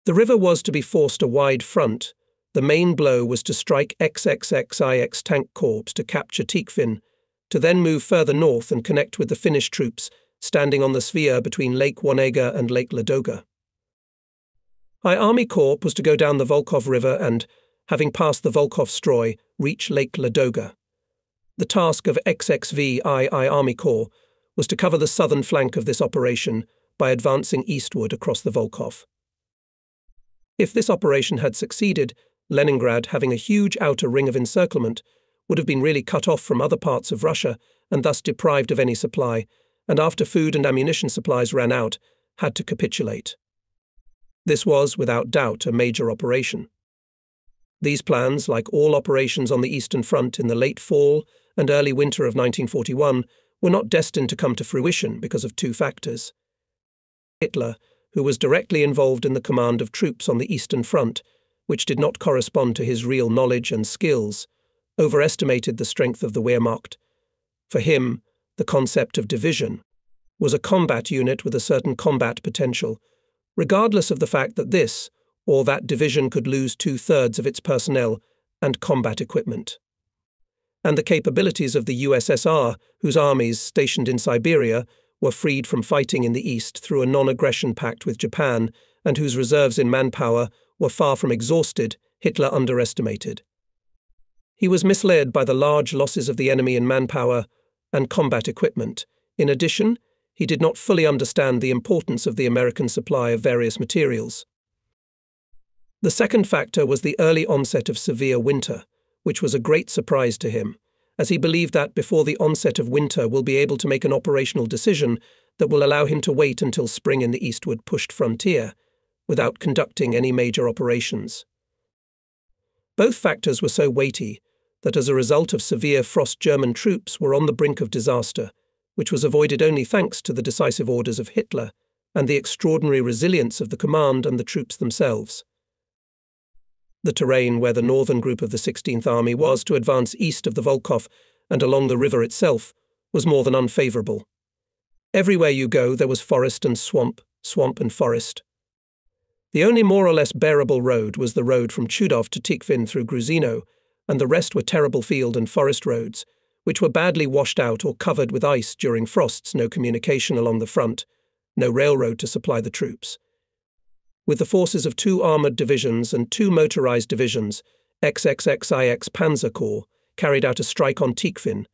The river was to be forced a wide front. The main blow was to strike XXXIX Tank Corps to capture Tikhvin, to then move further north and connect with the Finnish troops standing on the Svia between Lake Wonega and Lake Ladoga. I Army Corps was to go down the Volkhov River and, having passed the Volkhov Stroy, reach Lake Ladoga. The task of XXV I Army Corps was to cover the southern flank of this operation by advancing eastward across the Volkhov. If this operation had succeeded, Leningrad, having a huge outer ring of encirclement, would have been really cut off from other parts of Russia and thus deprived of any supply, and after food and ammunition supplies ran out, had to capitulate. This was, without doubt, a major operation. These plans, like all operations on the Eastern Front in the late fall and early winter of 1941, were not destined to come to fruition because of two factors. Hitler, who was directly involved in the command of troops on the Eastern Front, which did not correspond to his real knowledge and skills, overestimated the strength of the Wehrmacht. For him, the concept of division was a combat unit with a certain combat potential, regardless of the fact that this or that division could lose 2/3 of its personnel and combat equipment. And the capabilities of the USSR, whose armies stationed in Siberia were freed from fighting in the East through a non-aggression pact with Japan, and whose reserves in manpower were far from exhausted, Hitler underestimated. He was misled by the large losses of the enemy in manpower and combat equipment. In addition, he did not fully understand the importance of the American supply of various materials. The second factor was the early onset of severe winter, which was a great surprise to him, as he believed that before the onset of winter will be able to make an operational decision that will allow him to wait until spring in the eastward pushed frontier, without conducting any major operations. Both factors were so weighty that as a result of severe frost German troops were on the brink of disaster, which was avoided only thanks to the decisive orders of Hitler and the extraordinary resilience of the command and the troops themselves. The terrain where the northern group of the 16th Army was to advance east of the Volkhov and along the river itself was more than unfavourable. Everywhere you go there was forest and swamp, swamp and forest. The only more or less bearable road was the road from Chudov to Tikhvin through Gruzino, and the rest were terrible field and forest roads, which were badly washed out or covered with ice during frosts, no communication along the front, no railroad to supply the troops. With the forces of 2 armoured divisions and 2 motorised divisions, XXXIX Panzer Corps carried out a strike on Tikhvin,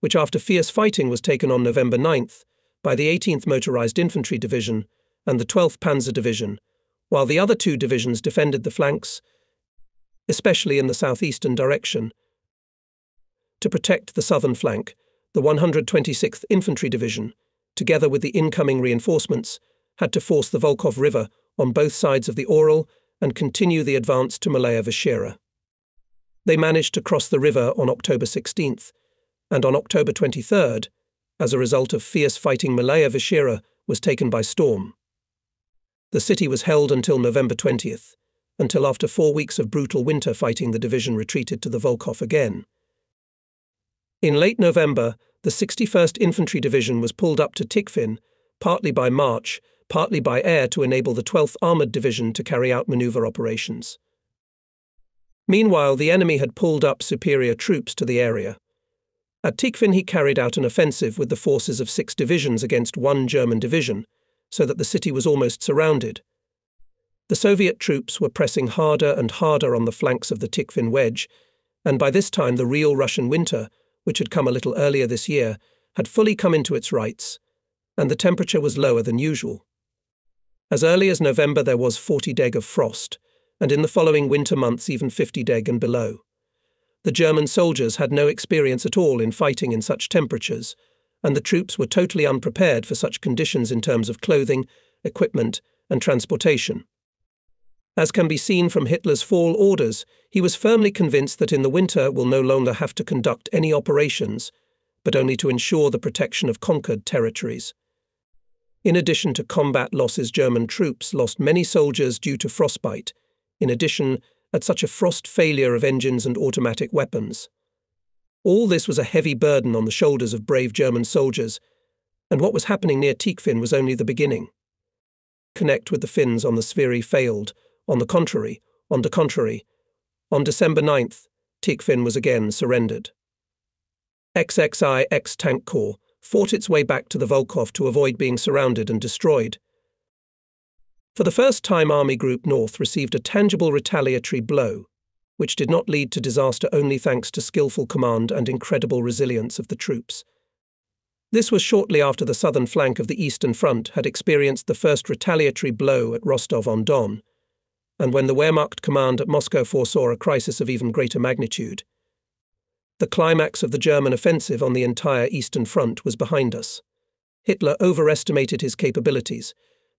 which after fierce fighting was taken on November 9th by the 18th Motorised Infantry Division and the 12th Panzer Division, while the other 2 divisions defended the flanks, especially in the southeastern direction. To protect the southern flank, the 126th Infantry Division, together with the incoming reinforcements, had to force the Volkhov River on both sides of the Ural and continue the advance to Malaya Vishera. They managed to cross the river on October 16th, and on October 23rd, as a result of fierce fighting, Malaya Vishera was taken by storm. The city was held until November 20th, until after 4 weeks of brutal winter fighting the division retreated to the Volkhov again. In late November, the 61st Infantry Division was pulled up to Tikhvin, partly by march, partly by air to enable the 12th Armoured Division to carry out maneuver operations. Meanwhile, the enemy had pulled up superior troops to the area. At Tikhvin he carried out an offensive with the forces of 6 divisions against 1 German division, so that the city was almost surrounded. The Soviet troops were pressing harder and harder on the flanks of the Tikhvin wedge, and by this time the real Russian winter, which had come a little earlier this year, had fully come into its rights, and the temperature was lower than usual. As early as November there was 40 deg of frost, and in the following winter months even 50 deg and below. The German soldiers had no experience at all in fighting in such temperatures, and the troops were totally unprepared for such conditions in terms of clothing, equipment, and transportation. As can be seen from Hitler's fall orders, he was firmly convinced that in the winter we'll no longer have to conduct any operations, but only to ensure the protection of conquered territories. In addition to combat losses, German troops lost many soldiers due to frostbite, in addition, at such a frost failure of engines and automatic weapons. All this was a heavy burden on the shoulders of brave German soldiers, and what was happening near Tikhvin was only the beginning. Connect with the Finns on the Sviri failed. On the contrary, on December 9th, Tikhvin was again surrendered. XXI X-Tank Corps fought its way back to the Volkhov to avoid being surrounded and destroyed. For the first time, Army Group North received a tangible retaliatory blow, which did not lead to disaster only thanks to skillful command and incredible resilience of the troops. This was shortly after the southern flank of the Eastern Front had experienced the first retaliatory blow at Rostov-on-Don, and when the Wehrmacht command at Moscow foresaw a crisis of even greater magnitude. The climax of the German offensive on the entire Eastern Front was behind us. Hitler overestimated his capabilities,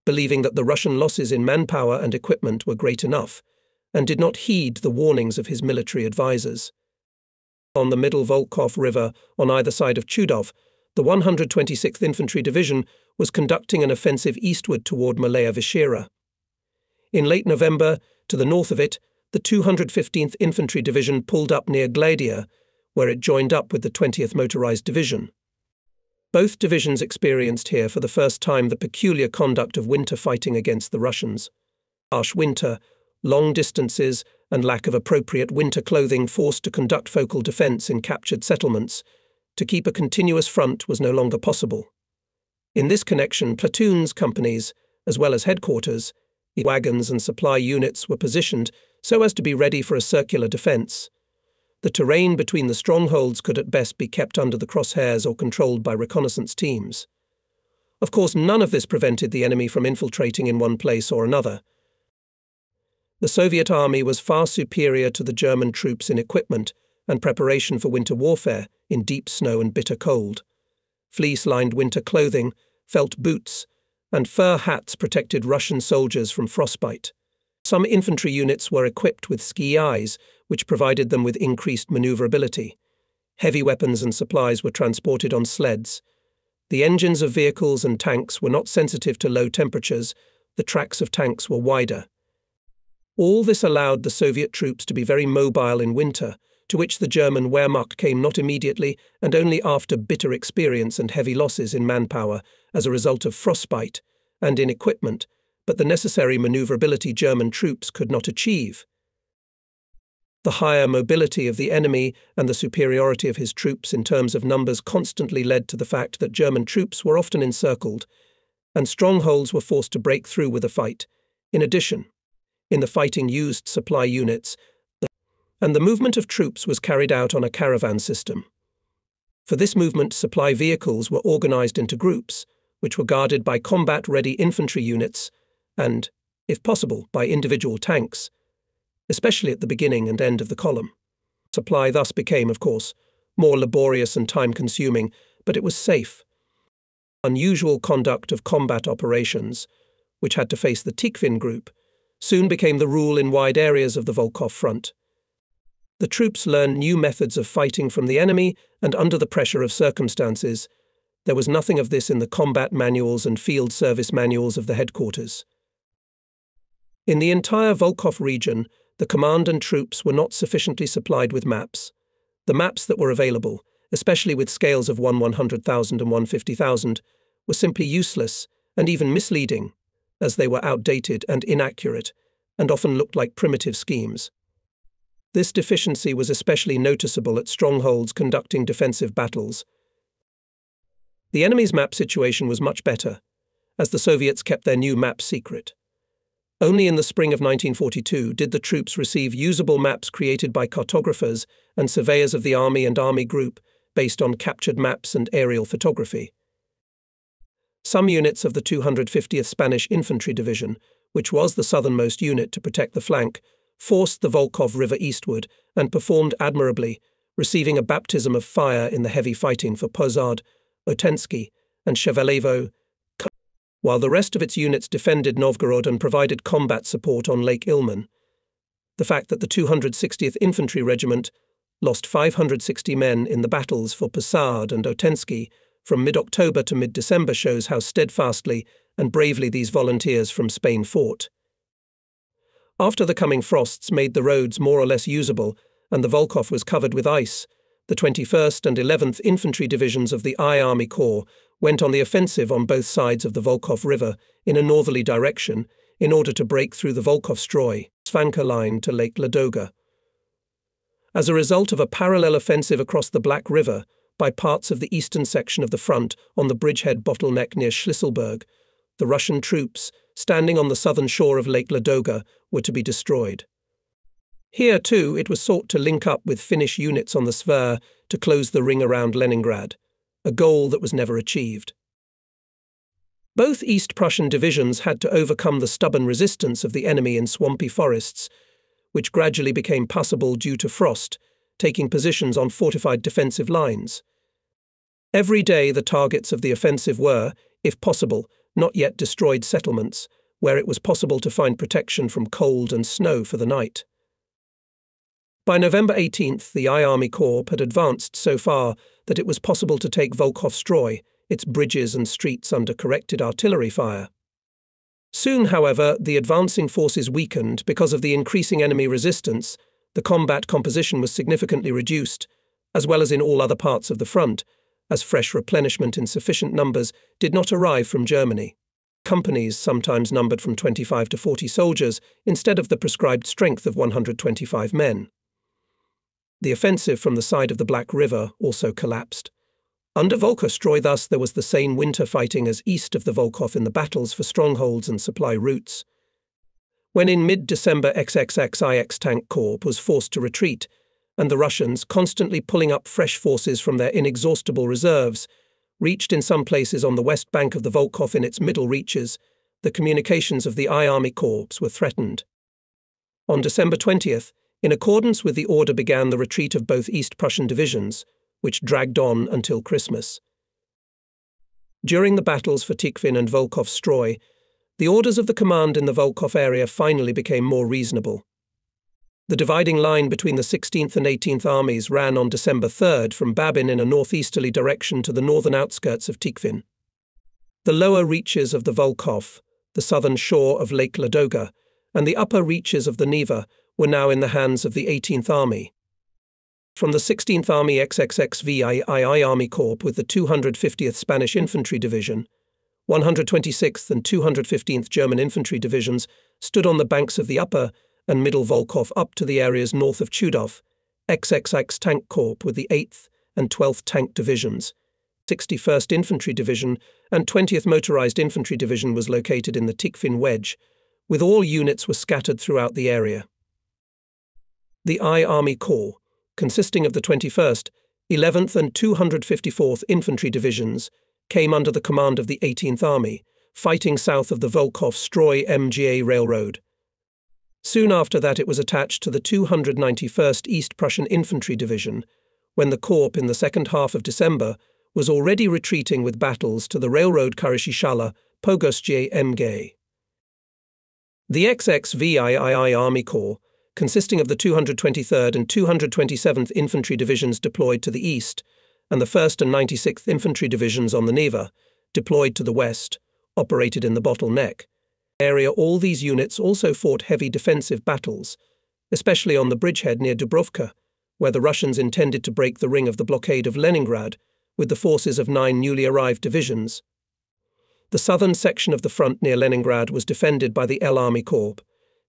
believing that the Russian losses in manpower and equipment were great enough, and did not heed the warnings of his military advisers. On the Middle Volkhov River, on either side of Chudov, the 126th Infantry Division was conducting an offensive eastward toward Malaya Vishera. In late November, to the north of it, the 215th Infantry Division pulled up near Gladia, where it joined up with the 20th Motorized Division. Both divisions experienced here for the first time the peculiar conduct of winter fighting against the Russians. Harsh winter, long distances, and lack of appropriate winter clothing forced to conduct focal defense in captured settlements. To keep a continuous front was no longer possible. In this connection, platoons, companies, as well as headquarters, wagons and supply units were positioned so as to be ready for a circular defense. The terrain between the strongholds could at best be kept under the crosshairs or controlled by reconnaissance teams. Of course, none of this prevented the enemy from infiltrating in one place or another. The Soviet army was far superior to the German troops in equipment and preparation for winter warfare in deep snow and bitter cold. Fleece-lined winter clothing, felt boots, and fur hats protected Russian soldiers from frostbite. Some infantry units were equipped with ski eyes, which provided them with increased maneuverability. Heavy weapons and supplies were transported on sleds. The engines of vehicles and tanks were not sensitive to low temperatures. The tracks of tanks were wider. All this allowed the Soviet troops to be very mobile in winter, to which the German Wehrmacht came not immediately and only after bitter experience and heavy losses in manpower as a result of frostbite and in equipment, but the necessary maneuverability German troops could not achieve. The higher mobility of the enemy and the superiority of his troops in terms of numbers constantly led to the fact that German troops were often encircled, and strongholds were forced to break through with a fight. In addition, in the fighting used supply units, and the movement of troops was carried out on a caravan system. For this movement, supply vehicles were organized into groups, which were guarded by combat-ready infantry units and, if possible, by individual tanks, especially at the beginning and end of the column. Supply thus became, of course, more laborious and time-consuming, but it was safe. Unusual conduct of combat operations, which had to face the Tikhvin group, soon became the rule in wide areas of the Volkhov front. The troops learned new methods of fighting from the enemy and under the pressure of circumstances. There was nothing of this in the combat manuals and field service manuals of the headquarters. In the entire Volkhov region, the command and troops were not sufficiently supplied with maps. The maps that were available, especially with scales of 100,000 and 150,000, were simply useless and even misleading, as they were outdated and inaccurate, and often looked like primitive schemes. This deficiency was especially noticeable at strongholds conducting defensive battles. The enemy's map situation was much better, as the Soviets kept their new maps secret. Only in the spring of 1942 did the troops receive usable maps created by cartographers and surveyors of the Army and Army Group based on captured maps and aerial photography. Some units of the 250th Spanish Infantry Division, which was the southernmost unit to protect the flank, forced the Volkhov River eastward and performed admirably, receiving a baptism of fire in the heavy fighting for Pozad, Otensky, and Shevelevo, while the rest of its units defended Novgorod and provided combat support on Lake Ilmen. The fact that the 260th Infantry Regiment lost 560 men in the battles for Posad and Otensky from mid-October to mid-December shows how steadfastly and bravely these volunteers from Spain fought. After the coming frosts made the roads more or less usable and the Volkhov was covered with ice, the 21st and 11th Infantry Divisions of the I Army Corps went on the offensive on both sides of the Volkhov River in a northerly direction in order to break through the Volkhov-Stroy-Svanka line to Lake Ladoga. As a result of a parallel offensive across the Black River by parts of the eastern section of the front on the bridgehead bottleneck near Schlisselburg, the Russian troops, standing on the southern shore of Lake Ladoga, were to be destroyed. Here, too, it was sought to link up with Finnish units on the Svir to close the ring around Leningrad, a goal that was never achieved. Both East Prussian divisions had to overcome the stubborn resistance of the enemy in swampy forests, which gradually became passable due to frost, taking positions on fortified defensive lines. Every day the targets of the offensive were, if possible, not yet destroyed settlements, where it was possible to find protection from cold and snow for the night. By November 18th, the I Army Corps had advanced so far that it was possible to take Volkhov-Stroy, its bridges and streets under corrected artillery fire. Soon, however, the advancing forces weakened because of the increasing enemy resistance. The combat composition was significantly reduced, as well as in all other parts of the front, as fresh replenishment in sufficient numbers did not arrive from Germany. Companies sometimes numbered from 25 to 40 soldiers instead of the prescribed strength of 125 men. The offensive from the side of the Black River also collapsed. Under Volkhov-Stroy, thus, there was the same winter fighting as east of the Volkhov in the battles for strongholds and supply routes. When in mid-December XXXIX Tank Corps was forced to retreat, and the Russians, constantly pulling up fresh forces from their inexhaustible reserves, reached in some places on the west bank of the Volkhov in its middle reaches, the communications of the I Army Corps were threatened. On December 20th, in accordance with the order, began the retreat of both East Prussian divisions, which dragged on until Christmas. During the battles for Tikhvin and Volkhov-Stroy, the orders of the command in the Volkhov area finally became more reasonable. The dividing line between the 16th and 18th Armies ran on December 3rd from Babin in a northeasterly direction to the northern outskirts of Tikhvin. The lower reaches of the Volkhov, the southern shore of Lake Ladoga, and the upper reaches of the Neva were now in the hands of the 18th Army. From the 16th Army XXXVII Army Corps with the 250th Spanish Infantry Division, 126th and 215th German Infantry Divisions stood on the banks of the upper and middle Volkhov up to the areas north of Chudov, XXX Tank Corps with the 8th and 12th Tank Divisions, 61st Infantry Division and 20th Motorized Infantry Division was located in the Tikhvin Wedge, with all units were scattered throughout the area. The I Army Corps, consisting of the 21st, 11th and 254th Infantry Divisions, came under the command of the 18th Army, fighting south of the Volkhov-Stroy MGA Railroad. Soon after that it was attached to the 291st East Prussian Infantry Division, when the Corps in the second half of December was already retreating with battles to the railroad Karishyshala Pogostye MG. The XXVII Army Corps, consisting of the 223rd and 227th Infantry Divisions deployed to the east, and the 1st and 96th Infantry Divisions on the Neva, deployed to the west, operated in the bottleneck. area, all these units also fought heavy defensive battles, especially on the bridgehead near Dubrovka, where the Russians intended to break the ring of the blockade of Leningrad with the forces of 9 newly arrived divisions. The southern section of the front near Leningrad was defended by the L Army Corps,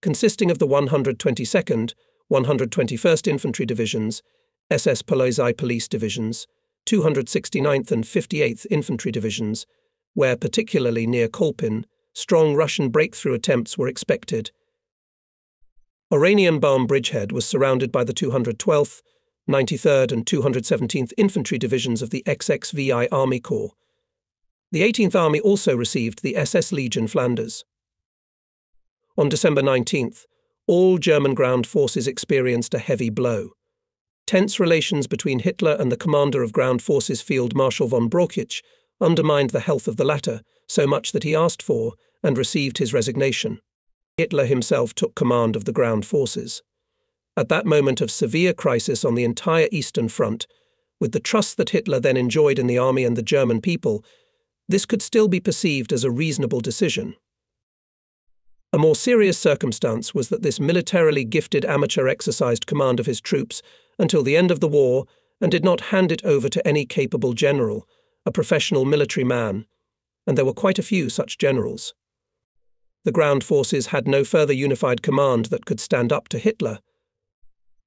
consisting of the 122nd, 121st Infantry Divisions, SS Polizei Police Divisions, 269th and 58th Infantry Divisions, where, particularly near Kolpin, strong Russian breakthrough attempts were expected. Oranienbaum bridgehead was surrounded by the 212th, 93rd and 217th Infantry Divisions of the XXVI Army Corps. The 18th Army also received the SS Legion Flanders. On December 19th, all German ground forces experienced a heavy blow. Tense relations between Hitler and the commander of ground forces Field Marshal von Brauchitsch undermined the health of the latter so much that he asked for and received his resignation. Hitler himself took command of the ground forces. At that moment of severe crisis on the entire Eastern Front, with the trust that Hitler then enjoyed in the army and the German people, this could still be perceived as a reasonable decision. A more serious circumstance was that this militarily gifted amateur exercised command of his troops until the end of the war and did not hand it over to any capable general, a professional military man, and there were quite a few such generals. The ground forces had no further unified command that could stand up to Hitler.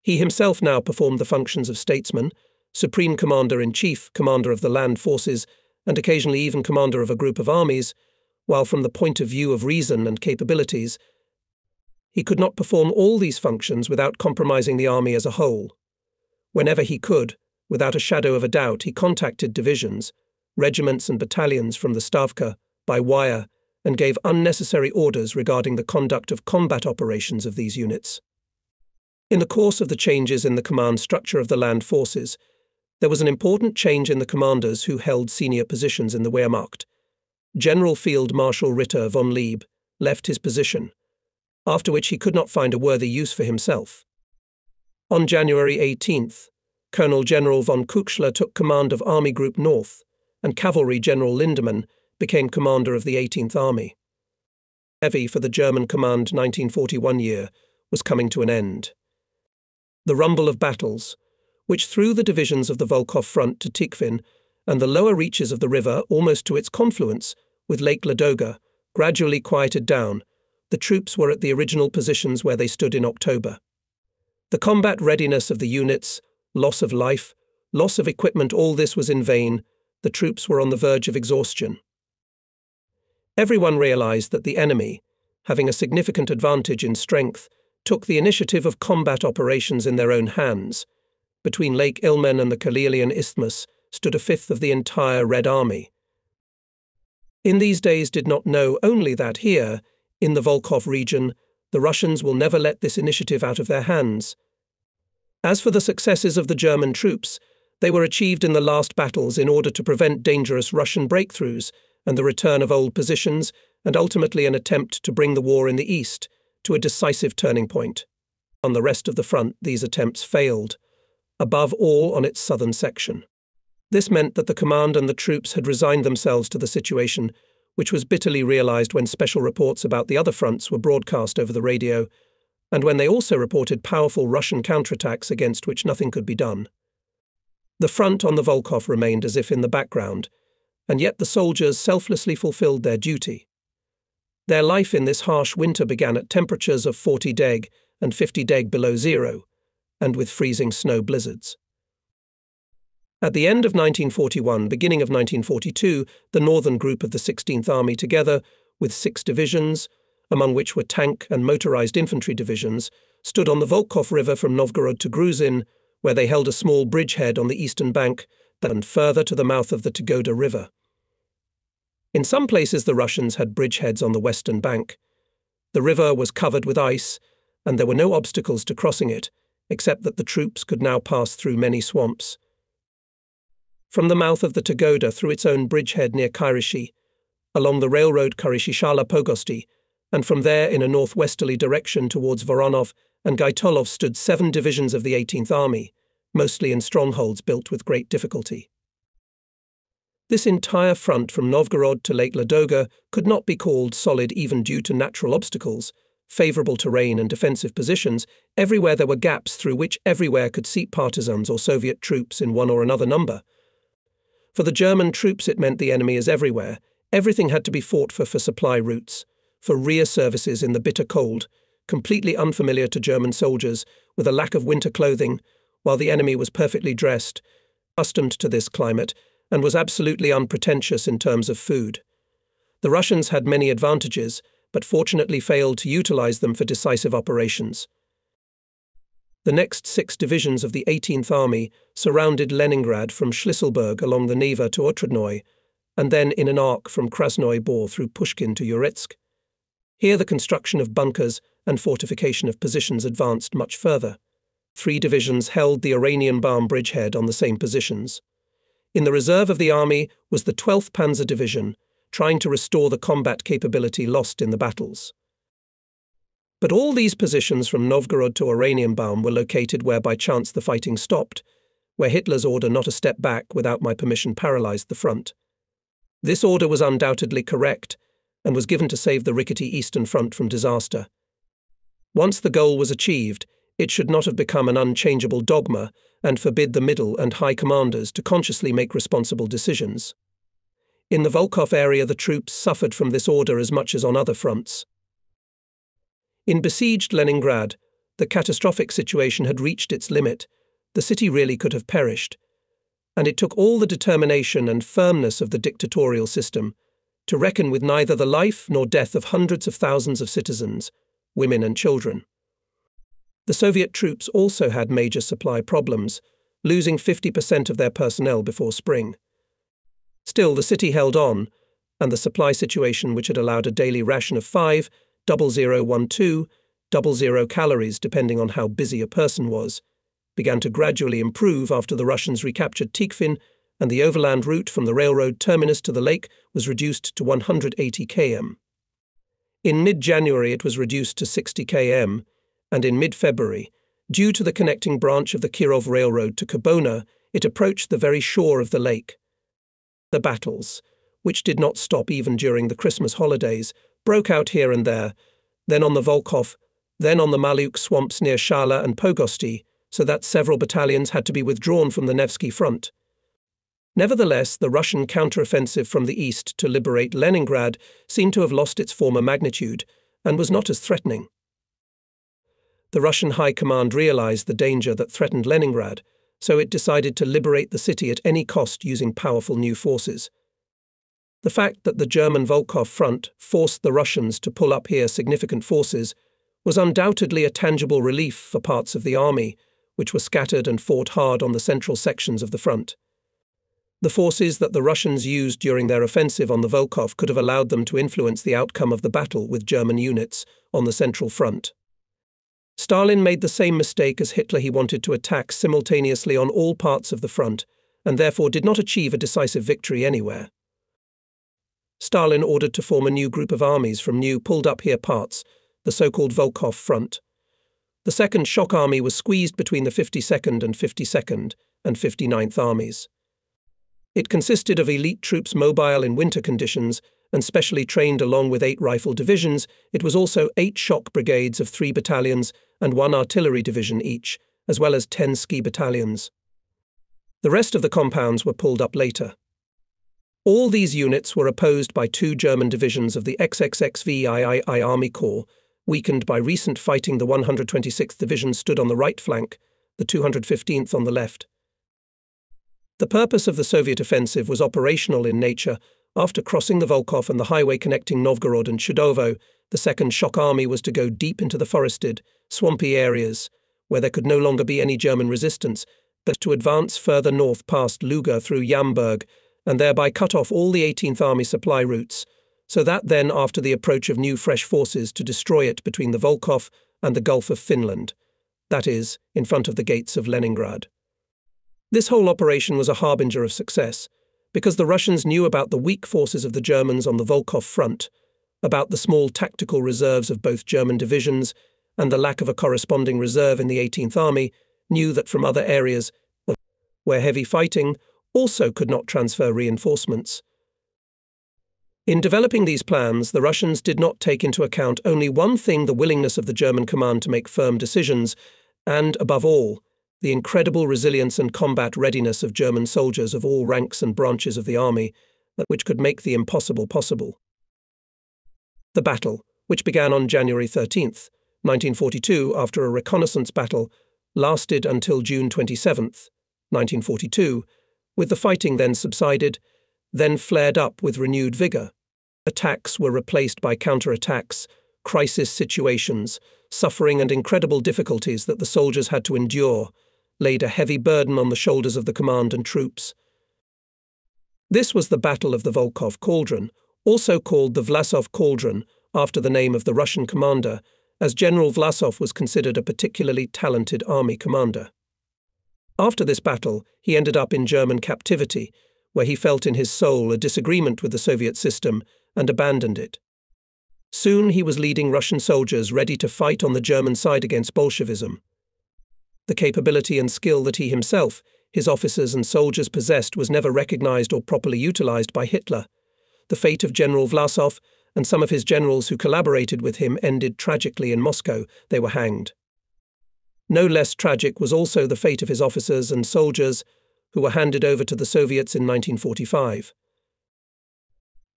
He himself now performed the functions of statesman, supreme commander-in-chief, commander of the land forces, and occasionally even commander of a group of armies, while from the point of view of reason and capabilities, he could not perform all these functions without compromising the army as a whole. Whenever he could, without a shadow of a doubt, he contacted divisions, regiments and battalions from the Stavka by wire and gave unnecessary orders regarding the conduct of combat operations of these units. In the course of the changes in the command structure of the land forces, there was an important change in the commanders who held senior positions in the Wehrmacht. General Field Marshal Ritter von Lieb left his position, after which he could not find a worthy use for himself. On January 18th, Colonel General von Kuchler took command of Army Group North, and Cavalry General Lindemann became commander of the 18th Army. Heavy for the German Command 1941 year was coming to an end. The rumble of battles, which threw the divisions of the Volkhov front to Tikhvin and the lower reaches of the river almost to its confluence with Lake Ladoga, gradually quieted down. The troops were at the original positions where they stood in October. The combat readiness of the units, loss of life, loss of equipment, all this was in vain. The troops were on the verge of exhaustion. Everyone realized that the enemy, having a significant advantage in strength, took the initiative of combat operations in their own hands. Between Lake Ilmen and the Karelian Isthmus stood a fifth of the entire Red Army. In these days did not know only that here, in the Volkhov region, the Russians will never let this initiative out of their hands. As for the successes of the German troops, they were achieved in the last battles in order to prevent dangerous Russian breakthroughs and the return of old positions, and ultimately an attempt to bring the war in the east to a decisive turning point. On the rest of the front, these attempts failed, above all on its southern section. This meant that the command and the troops had resigned themselves to the situation, which was bitterly realized when special reports about the other fronts were broadcast over the radio, and when they also reported powerful Russian counterattacks against which nothing could be done. The front on the Volkhov remained as if in the background, and yet the soldiers selflessly fulfilled their duty. Their life in this harsh winter began at temperatures of 40 deg and 50 deg below zero, and with freezing snow blizzards. At the end of 1941, beginning of 1942, the northern group of the 16th Army, together with 6 divisions, among which were tank and motorized infantry divisions, stood on the Volkhov River from Novgorod to Gruzin, where they held a small bridgehead on the eastern bank and further to the mouth of the Tugoda River. In some places the Russians had bridgeheads on the western bank. The river was covered with ice, and there were no obstacles to crossing it, except that the troops could now pass through many swamps. From the mouth of the Tugoda through its own bridgehead near Kyryshi, along the railroad Kyryshi-Shala Pogosti, and from there in a northwesterly direction towards Voronov and Gaitolov stood 7 divisions of the 18th Army, mostly in strongholds built with great difficulty. This entire front from Novgorod to Lake Ladoga could not be called solid even due to natural obstacles, favourable terrain and defensive positions. Everywhere there were gaps through which everywhere could seep partisans or Soviet troops in one or another number. For the German troops it meant the enemy is everywhere. Everything had to be fought for supply routes, for rear services in the bitter cold, completely unfamiliar to German soldiers, with a lack of winter clothing, while the enemy was perfectly dressed, accustomed to this climate, and was absolutely unpretentious in terms of food. The Russians had many advantages, but fortunately failed to utilize them for decisive operations. The next 6 divisions of the 18th Army surrounded Leningrad from Schlisselburg along the Neva to Otradnoy, and then in an arc from Krasnoy Bor through Pushkin to Yuritsk. Here the construction of bunkers and fortification of positions advanced much further. 3 divisions held the Oranienbaum bridgehead on the same positions. In the reserve of the army was the 12th Panzer Division, trying to restore the combat capability lost in the battles. But all these positions from Novgorod to Oranienbaum were located where by chance the fighting stopped, where Hitler's order not a step back without my permission paralyzed the front. This order was undoubtedly correct, and was given to save the rickety Eastern Front from disaster. Once the goal was achieved, it should not have become an unchangeable dogma and forbid the middle and high commanders to consciously make responsible decisions. In the Volkhov area the troops suffered from this order as much as on other fronts. In besieged Leningrad, the catastrophic situation had reached its limit. The city really could have perished, and it took all the determination and firmness of the dictatorial system to reckon with neither the life nor death of hundreds of thousands of citizens, women and children. The Soviet troops also had major supply problems, losing 50% of their personnel before spring. Still, the city held on, and the supply situation, which had allowed a daily ration of 5,0012, 00 calories depending on how busy a person was, began to gradually improve after the Russians recaptured Tikhvin, and the overland route from the railroad terminus to the lake was reduced to 180 km. In mid-January it was reduced to 60 km, and in mid-February, due to the connecting branch of the Kirov Railroad to Kobona, it approached the very shore of the lake. The battles, which did not stop even during the Christmas holidays, broke out here and there, then on the Volkhov, then on the Maluk swamps near Shala and Pogosti, so that several battalions had to be withdrawn from the Nevsky front. Nevertheless, the Russian counteroffensive from the east to liberate Leningrad seemed to have lost its former magnitude and was not as threatening. The Russian High Command realized the danger that threatened Leningrad, so it decided to liberate the city at any cost using powerful new forces. The fact that the German Volkhov front forced the Russians to pull up here significant forces was undoubtedly a tangible relief for parts of the army, which were scattered and fought hard on the central sections of the front. The forces that the Russians used during their offensive on the Volkhov could have allowed them to influence the outcome of the battle with German units on the central front. Stalin made the same mistake as Hitler. He wanted to attack simultaneously on all parts of the front, and therefore did not achieve a decisive victory anywhere. Stalin ordered to form a new group of armies from new pulled-up-here parts, the so-called Volkhov Front. The Second Shock Army was squeezed between the 52nd and 52nd and 59th Armies. It consisted of elite troops mobile in winter conditions and specially trained along with 8 rifle divisions. It was also 8 shock brigades of 3 battalions and 1 artillery division each, as well as 10 ski battalions. The rest of the compounds were pulled up later. All these units were opposed by 2 German divisions of the XXXVII Army Corps, weakened by recent fighting. The 126th Division stood on the right flank, the 215th on the left. The purpose of the Soviet offensive was operational in nature. After crossing the Volkhov and the highway connecting Novgorod and Chudovo, the Second Shock Army was to go deep into the forested, swampy areas, where there could no longer be any German resistance, but to advance further north past Luga through Yamburg, and thereby cut off all the 18th Army supply routes, so that then, after the approach of new fresh forces, to destroy it between the Volkhov and the Gulf of Finland, that is, in front of the gates of Leningrad. This whole operation was a harbinger of success, because the Russians knew about the weak forces of the Germans on the Volkhov front, about the small tactical reserves of both German divisions, and the lack of a corresponding reserve in the 18th Army, knew that from other areas where heavy fighting also could not transfer reinforcements. In developing these plans, the Russians did not take into account only one thing: the willingness of the German command to make firm decisions, and, above all, the incredible resilience and combat readiness of German soldiers of all ranks and branches of the army, which could make the impossible possible. The battle, which began on January 13, 1942, after a reconnaissance battle, lasted until June 27, 1942, with the fighting then subsided, then flared up with renewed vigour. Attacks were replaced by counterattacks, crisis situations, suffering and incredible difficulties that the soldiers had to endure, laid a heavy burden on the shoulders of the command and troops. This was the Battle of the Volkhov Cauldron, also called the Vlasov Cauldron, after the name of the Russian commander, as General Vlasov was considered a particularly talented army commander. After this battle, he ended up in German captivity, where he felt in his soul a disagreement with the Soviet system and abandoned it. Soon he was leading Russian soldiers ready to fight on the German side against Bolshevism. The capability and skill that he himself, his officers and soldiers possessed was never recognized or properly utilized by Hitler. The fate of General Vlasov and some of his generals who collaborated with him ended tragically in Moscow. They were hanged. No less tragic was also the fate of his officers and soldiers, who were handed over to the Soviets in 1945.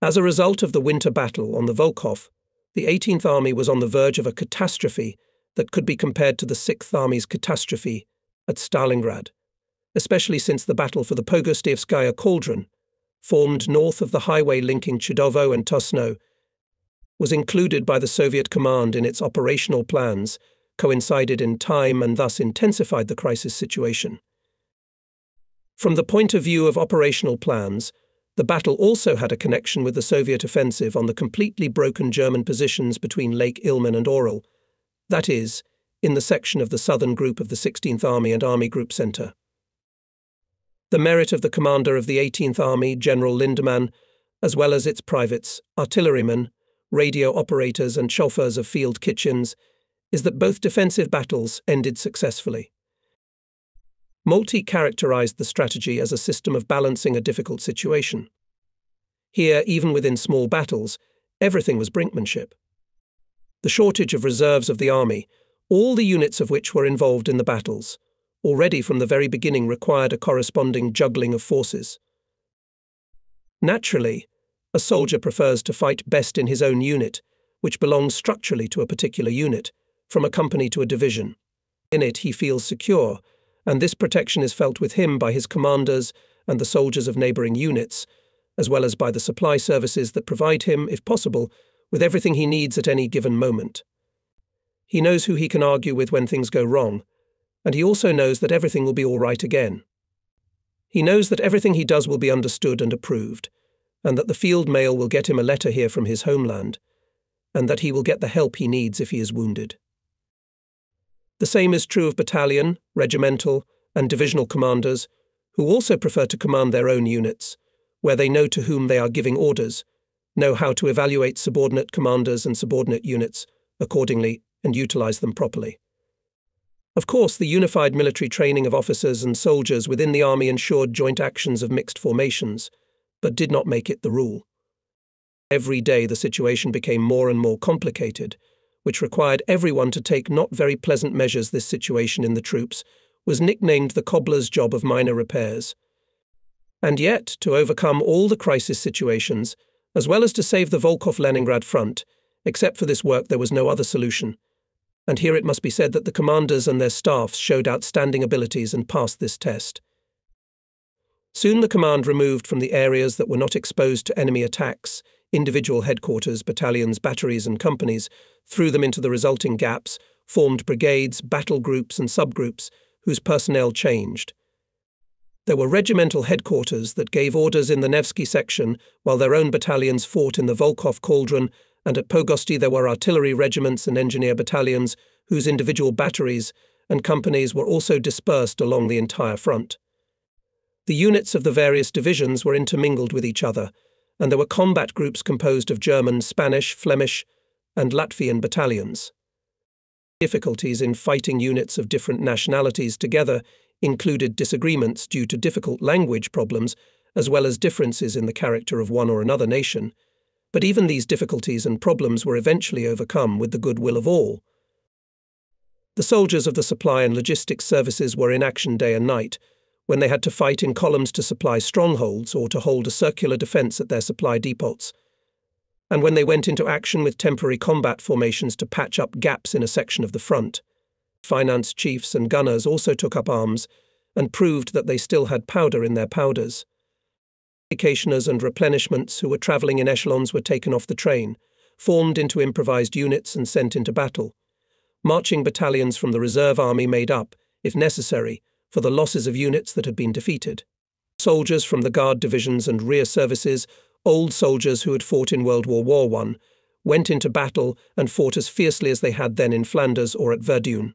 As a result of the winter battle on the Volkhov, the 18th Army was on the verge of a catastrophe that could be compared to the 6th Army's catastrophe at Stalingrad, especially since the battle for the Pogostevskaya Cauldron, formed north of the highway linking Chudovo and Tosno, was included by the Soviet command in its operational plans, coincided in time and thus intensified the crisis situation. From the point of view of operational plans, the battle also had a connection with the Soviet offensive on the completely broken German positions between Lake Ilmen and Orel, that is, in the section of the southern group of the 16th Army and Army Group Center. The merit of the commander of the 18th Army, General Lindemann, as well as its privates, artillerymen, radio operators and chauffeurs of field kitchens, is that both defensive battles ended successfully. Moltke characterized the strategy as a system of balancing a difficult situation. Here, even within small battles, everything was brinkmanship. The shortage of reserves of the army, all the units of which were involved in the battles, already from the very beginning required a corresponding juggling of forces. Naturally, a soldier prefers to fight best in his own unit, which belongs structurally to a particular unit, from a company to a division. In it he feels secure, and this protection is felt with him by his commanders and the soldiers of neighbouring units, as well as by the supply services that provide him, if possible, with everything he needs at any given moment. He knows who he can argue with when things go wrong, and he also knows that everything will be all right again. He knows that everything he does will be understood and approved, and that the field mail will get him a letter here from his homeland, and that he will get the help he needs if he is wounded. The same is true of battalion, regimental, and divisional commanders, who also prefer to command their own units, where they know to whom they are giving orders, know how to evaluate subordinate commanders and subordinate units accordingly, and utilize them properly. Of course, the unified military training of officers and soldiers within the army ensured joint actions of mixed formations, but did not make it the rule. Every day the situation became more and more complicated, which required everyone to take not very pleasant measures. This situation in the troops was nicknamed the cobbler's job of minor repairs. And yet, to overcome all the crisis situations, as well as to save the Volkhov-Leningrad front, except for this work there was no other solution. And here it must be said that the commanders and their staffs showed outstanding abilities and passed this test. Soon the command removed from the areas that were not exposed to enemy attacks individual headquarters, battalions, batteries and companies, threw them into the resulting gaps, formed brigades, battle groups and subgroups, whose personnel changed. There were regimental headquarters that gave orders in the Nevsky section, while their own battalions fought in the Volkhov Cauldron, and at Pogosty there were artillery regiments and engineer battalions, whose individual batteries and companies were also dispersed along the entire front. The units of the various divisions were intermingled with each other, and there were combat groups composed of German, Spanish, Flemish, and Latvian battalions. Difficulties in fighting units of different nationalities together included disagreements due to difficult language problems, as well as differences in the character of one or another nation. But even these difficulties and problems were eventually overcome with the goodwill of all. The soldiers of the supply and logistics services were in action day and night, when they had to fight in columns to supply strongholds or to hold a circular defense at their supply depots, and when they went into action with temporary combat formations to patch up gaps in a section of the front. Finance chiefs and gunners also took up arms and proved that they still had powder in their powders. Vacationers and replenishments who were travelling in echelons were taken off the train, formed into improvised units and sent into battle. Marching battalions from the reserve army made up, if necessary, for the losses of units that had been defeated. Soldiers from the guard divisions and rear services, old soldiers who had fought in World War I, went into battle and fought as fiercely as they had then in Flanders or at Verdun.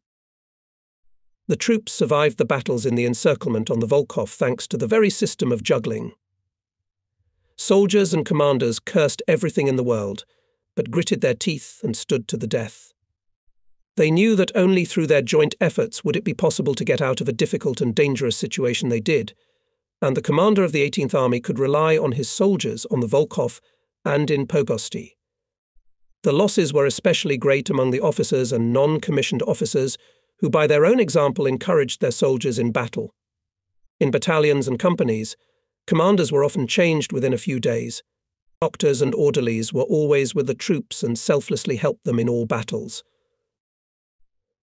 The troops survived the battles in the encirclement on the Volkhov thanks to the very system of juggling. Soldiers and commanders cursed everything in the world, but gritted their teeth and stood to the death. They knew that only through their joint efforts would it be possible to get out of a difficult and dangerous situation they did, and the commander of the 18th Army could rely on his soldiers on the Volkhov and in Pogosti. The losses were especially great among the officers and non-commissioned officers who by their own example encouraged their soldiers in battle. In battalions and companies, commanders were often changed within a few days. Doctors and orderlies were always with the troops and selflessly helped them in all battles.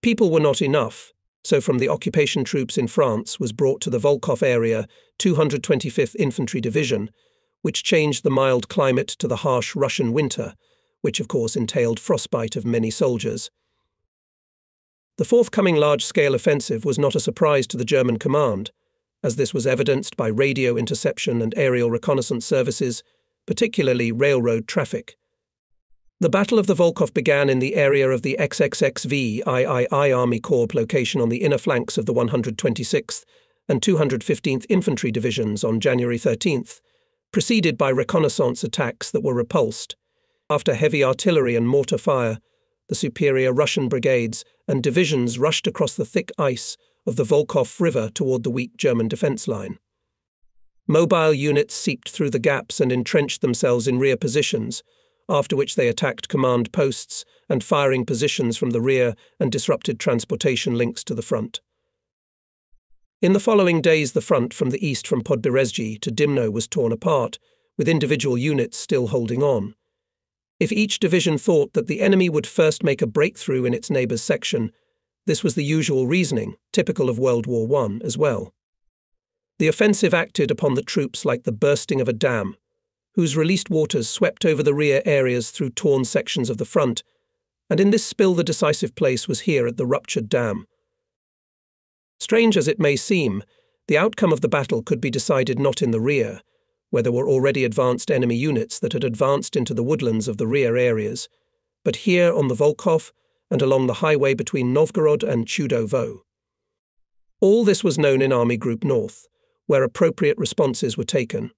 People were not enough, so from the occupation troops in France was brought to the Volkhov area 225th Infantry Division, which changed the mild climate to the harsh Russian winter, which of course entailed frostbite of many soldiers. The forthcoming large-scale offensive was not a surprise to the German command, as this was evidenced by radio interception and aerial reconnaissance services, particularly railroad traffic. The Battle of the Volkhov began in the area of the XXXV III Army Corps location on the inner flanks of the 126th and 215th Infantry Divisions on January 13th, preceded by reconnaissance attacks that were repulsed. After heavy artillery and mortar fire, the superior Russian brigades and divisions rushed across the thick ice of the Volkhov River toward the weak German defense line. Mobile units seeped through the gaps and entrenched themselves in rear positions, after which they attacked command posts and firing positions from the rear and disrupted transportation links to the front. In the following days, the front from the east from Podberezhye to Dimno was torn apart, with individual units still holding on. If each division thought that the enemy would first make a breakthrough in its neighbour's section, this was the usual reasoning, typical of World War I as well. The offensive acted upon the troops like the bursting of a dam, whose released waters swept over the rear areas through torn sections of the front, and in this spill the decisive place was here at the ruptured dam. Strange as it may seem, the outcome of the battle could be decided not in the rear, where there were already advanced enemy units that had advanced into the woodlands of the rear areas, but here on the Volkhov and along the highway between Novgorod and Chudovo. All this was known in Army Group North, where appropriate responses were taken.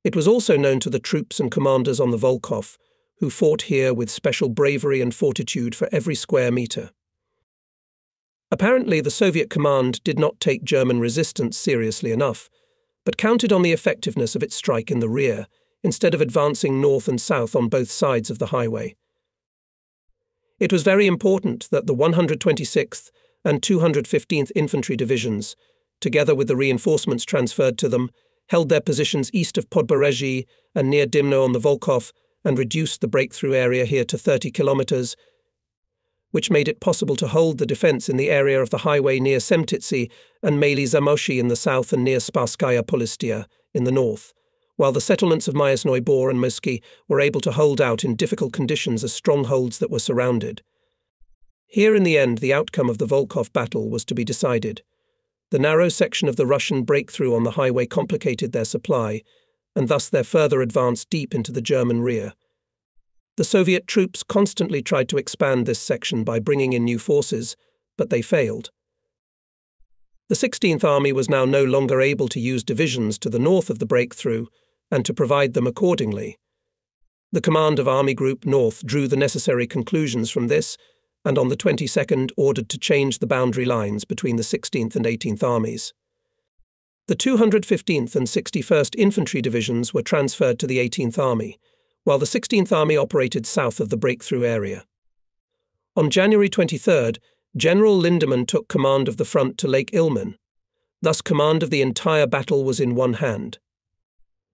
It was also known to the troops and commanders on the Volkhov, who fought here with special bravery and fortitude for every square metre. Apparently, the Soviet command did not take German resistance seriously enough, but counted on the effectiveness of its strike in the rear, instead of advancing north and south on both sides of the highway. It was very important that the 126th and 215th Infantry Divisions, together with the reinforcements transferred to them, held their positions east of Podberezhye and near Dimno on the Volkhov and reduced the breakthrough area here to 30 kilometers, which made it possible to hold the defense in the area of the highway near Semtitsy and Mali Zamoshi in the south and near Sparskaya Polistia in the north, while the settlements of Myasnoy Bor and Moski were able to hold out in difficult conditions as strongholds that were surrounded. Here in the end the outcome of the Volkhov battle was to be decided. The narrow section of the Russian breakthrough on the highway complicated their supply, and thus their further advance deep into the German rear. The Soviet troops constantly tried to expand this section by bringing in new forces, but they failed. The 16th Army was now no longer able to use divisions to the north of the breakthrough and to provide them accordingly. The command of Army Group North drew the necessary conclusions from this and on the 22nd ordered to change the boundary lines between the 16th and 18th Armies. The 215th and 61st Infantry Divisions were transferred to the 18th Army, while the 16th Army operated south of the breakthrough area. On January 23rd, General Lindemann took command of the front to Lake Ilmen. Thus command of the entire battle was in one hand.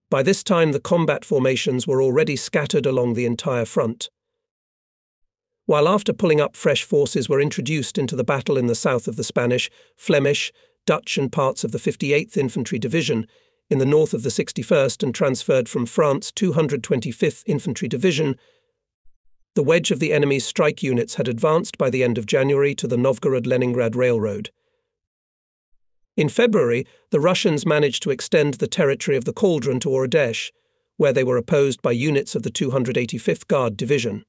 By this time the combat formations were already scattered along the entire front. While after pulling up fresh forces were introduced into the battle in the south of the Spanish, Flemish, Dutch and parts of the 58th Infantry Division, in the north of the 61st and transferred from France 225th Infantry Division, the wedge of the enemy's strike units had advanced by the end of January to the Novgorod-Leningrad Railroad. In February, the Russians managed to extend the territory of the Cauldron to Oradezh, where they were opposed by units of the 285th Guard Division.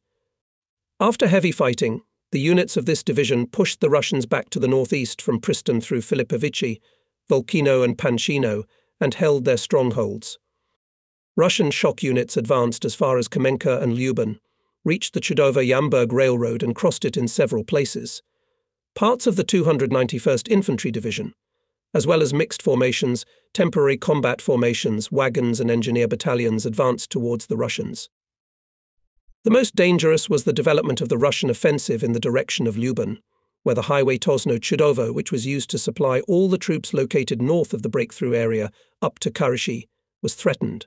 After heavy fighting, the units of this division pushed the Russians back to the northeast from Pristan through Filipovici, Volkino and Panchino, and held their strongholds. Russian shock units advanced as far as Kamenka and Lyuban, reached the Chudovo-Yamburg Railroad and crossed it in several places. Parts of the 291st Infantry Division, as well as mixed formations, temporary combat formations, wagons and engineer battalions advanced towards the Russians. The most dangerous was the development of the Russian offensive in the direction of Lyuban, where the highway Tosno-Chudovo, which was used to supply all the troops located north of the breakthrough area up to Karishi, was threatened.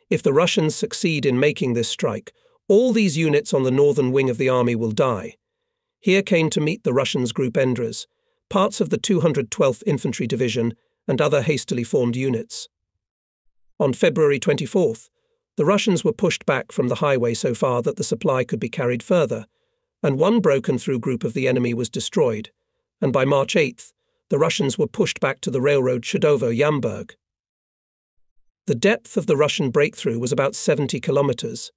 If the Russians succeed in making this strike, all these units on the northern wing of the army will die. Here came to meet the Russians Group Endras, parts of the 212th Infantry Division, and other hastily formed units. On February 24th, the Russians were pushed back from the highway so far that the supply could be carried further, and one broken-through group of the enemy was destroyed, and by March 8th, the Russians were pushed back to the railroad Chudovo-Yamburg. The depth of the Russian breakthrough was about 70 kilometers.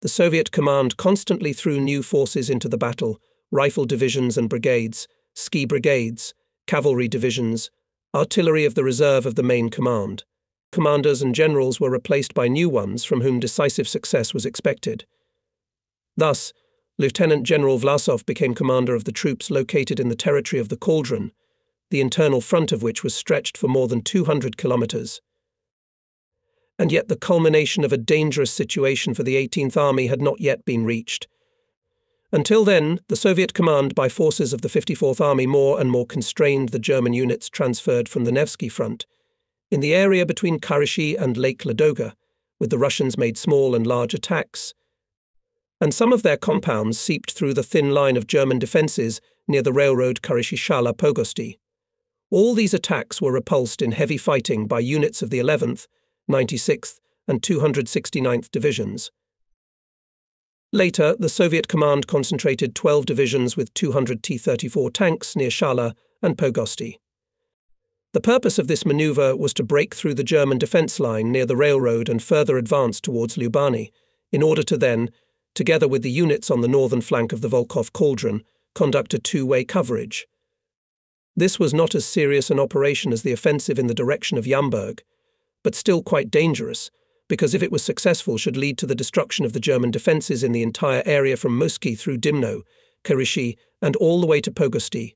The Soviet command constantly threw new forces into the battle, rifle divisions and brigades, ski brigades, cavalry divisions, artillery of the reserve of the main command. Commanders and generals were replaced by new ones from whom decisive success was expected. Thus, Lieutenant General Vlasov became commander of the troops located in the territory of the Cauldron, the internal front of which was stretched for more than 200 kilometers. And yet the culmination of a dangerous situation for the 18th Army had not yet been reached. Until then, the Soviet command by forces of the 54th Army more and more constrained the German units transferred from the Nevsky front, in the area between Karishi and Lake Ladoga, with the Russians made small and large attacks, and some of their compounds seeped through the thin line of German defences near the railroad Karishi-Shala-Pogosti. All these attacks were repulsed in heavy fighting by units of the 11th, 96th and 269th Divisions. Later, the Soviet command concentrated 12 divisions with 200 T-34 tanks near Shala and Pogosti. The purpose of this maneuver was to break through the German defence line near the railroad and further advance towards Lyubani, in order to then, together with the units on the northern flank of the Volkhov Cauldron, conduct a two-way coverage. This was not as serious an operation as the offensive in the direction of Yamburg, but still quite dangerous, because if it was successful should lead to the destruction of the German defences in the entire area from Musky through Dimno, Karishi, and all the way to Pogosti.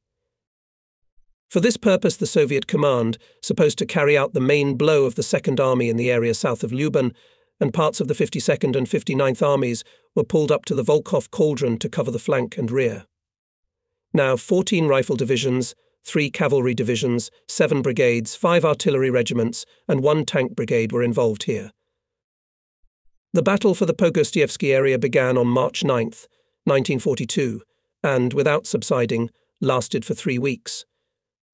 For this purpose the Soviet command, supposed to carry out the main blow of the Second Army in the area south of Lyuban, and parts of the 52nd and 59th Armies were pulled up to the Volkhov Cauldron to cover the flank and rear. Now 14 rifle divisions, 3 cavalry divisions, 7 brigades, 5 artillery regiments, and 1 tank brigade were involved here. The battle for the Pogostievsky area began on March 9, 1942, and, without subsiding, lasted for 3 weeks.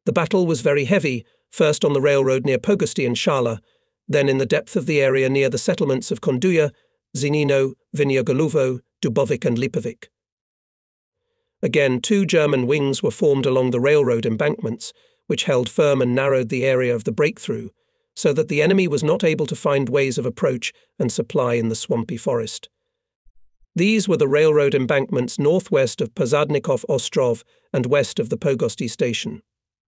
The battle was very heavy, first on the railroad near Pogosti and Shala, then in the depth of the area near the settlements of Konduya, Zinino, Vinyagoluvo, Dubovik and Lipovic. Again, 2 German wings were formed along the railroad embankments, which held firm and narrowed the area of the breakthrough, so that the enemy was not able to find ways of approach and supply in the swampy forest. These were the railroad embankments northwest of Pozadnikov Ostrov and west of the Pogosti station.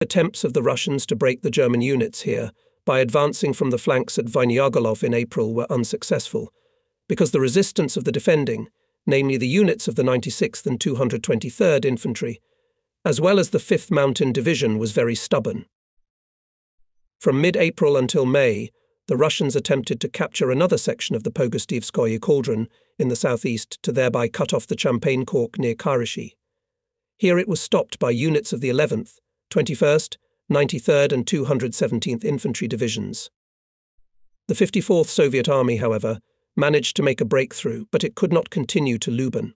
Attempts of the Russians to break the German units here, by advancing from the flanks at Vinyagolov in April, were unsuccessful, because the resistance of the defending, namely the units of the 96th and 223rd Infantry, as well as the 5th Mountain Division, was very stubborn. From mid-April until May, the Russians attempted to capture another section of the Pogostivskoye Cauldron in the southeast to thereby cut off the Champagne Cork near Karachi. Here it was stopped by units of the 11th, 21st, 93rd and 217th Infantry Divisions. The 54th Soviet Army, however, managed to make a breakthrough, but it could not continue to Luban.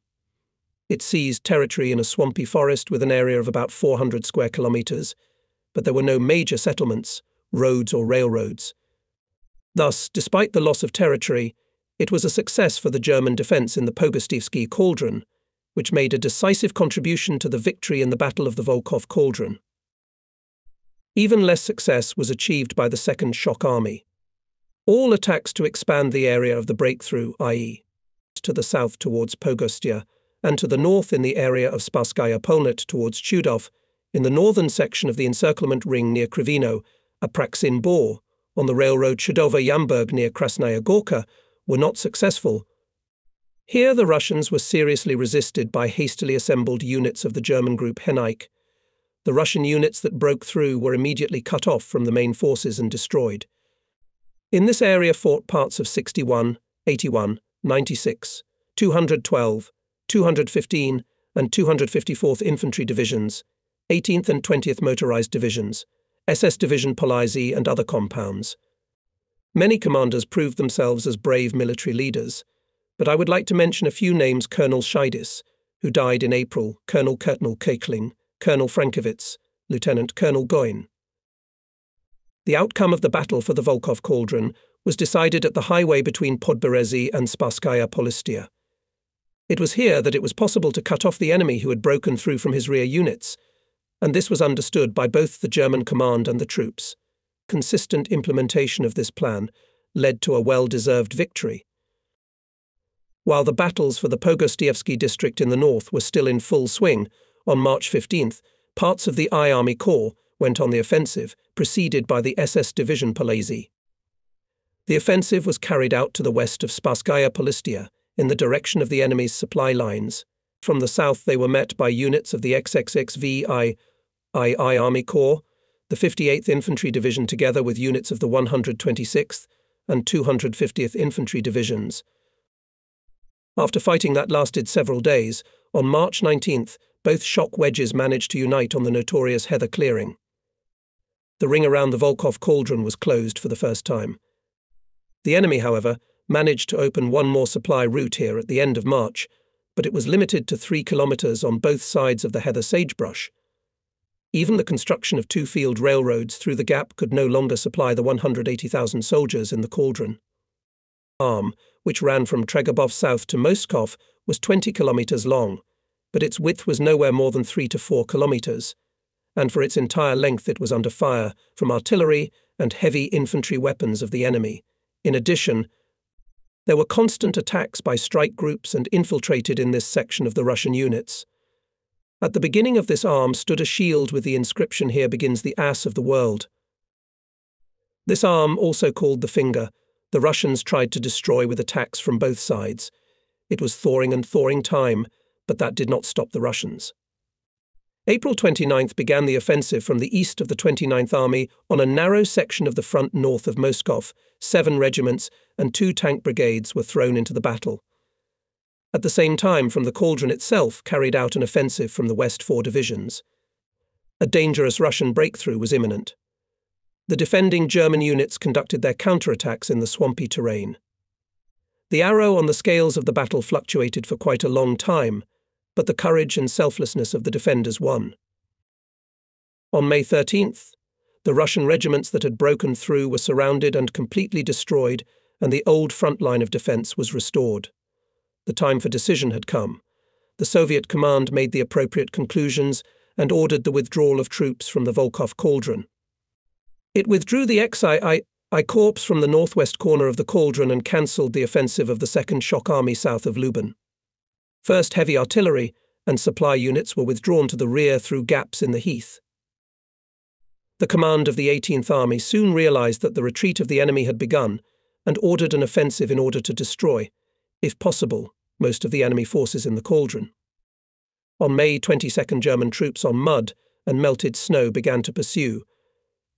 It seized territory in a swampy forest with an area of about 400 square kilometers, but there were no major settlements, roads or railroads. Thus, despite the loss of territory, it was a success for the German defense in the Pogostivskoye Cauldron, which made a decisive contribution to the victory in the Battle of the Volkhov Cauldron. Even less success was achieved by the Second Shock Army. All attacks to expand the area of the breakthrough, i.e., to the south towards Pogostia, and to the north in the area of Spasskaya Polnet towards Chudov, in the northern section of the encirclement ring near Krivino, Apraksin Bor, on the railroad Chudova-Yamburg near Krasnaya Gorka, were not successful. Here the Russians were seriously resisted by hastily assembled units of the German group Henneich. The Russian units that broke through were immediately cut off from the main forces and destroyed. In this area fought parts of 61, 81, 96, 212, 215 and 254th Infantry Divisions, 18th and 20th Motorized Divisions, SS Division Polizei and other compounds. Many commanders proved themselves as brave military leaders, but I would like to mention a few names: Colonel Scheidis, who died in April, Colonel Keckling, Colonel Frankowitz, Lieutenant Colonel Goin. The outcome of the battle for the Volkhov Cauldron was decided at the highway between Podberezhye and Spasskaya Polistya. It was here that it was possible to cut off the enemy who had broken through from his rear units, and this was understood by both the German command and the troops. Consistent implementation of this plan led to a well-deserved victory. While the battles for the Pogostievsky district in the north were still in full swing, on March 15th, parts of the I Army Corps went on the offensive, preceded by the SS Division Polizei. The offensive was carried out to the west of Spasskaya Polistya, in the direction of the enemy's supply lines. From the south they were met by units of the XXXVI Army Corps, the 58th Infantry Division together with units of the 126th and 250th Infantry Divisions. After fighting that lasted several days, on March 19th, both shock wedges managed to unite on the notorious Heather Clearing. The ring around the Volkhov Cauldron was closed for the first time. The enemy, however, managed to open one more supply route here at the end of March, but it was limited to 3 kilometers on both sides of the Heather sagebrush. Even the construction of 2 field railroads through the gap could no longer supply the 180,000 soldiers in the cauldron. Arm, which ran from Tregobov south to Moskov, was 20 kilometers long, but its width was nowhere more than 3 to 4 kilometers, and for its entire length it was under fire from artillery and heavy infantry weapons of the enemy. In addition, there were constant attacks by strike groups and infiltrated in this section of the Russian units. At the beginning of this arm stood a shield with the inscription, "Here begins the ass of the world." This arm, also called the Finger, the Russians tried to destroy with attacks from both sides. It was thawing time, but that did not stop the Russians. April 29th began the offensive from the east of the 29th Army on a narrow section of the front north of Moskov. 7 regiments and 2 tank brigades were thrown into the battle. At the same time, from the cauldron itself carried out an offensive from the west 4 divisions. A dangerous Russian breakthrough was imminent. The defending German units conducted their counterattacks in the swampy terrain. The arrow on the scales of the battle fluctuated for quite a long time, but the courage and selflessness of the defenders won. On May 13th, the Russian regiments that had broken through were surrounded and completely destroyed, and the old front line of defense was restored. The time for decision had come. The Soviet command made the appropriate conclusions and ordered the withdrawal of troops from the Volkhov Cauldron. It withdrew the XI Corps from the northwest corner of the cauldron and cancelled the offensive of the Second Shock Army south of Luban. First heavy artillery and supply units were withdrawn to the rear through gaps in the heath. The command of the 18th Army soon realized that the retreat of the enemy had begun and ordered an offensive in order to destroy, if possible, most of the enemy forces in the cauldron. On May 22nd, German troops on mud and melted snow began to pursue,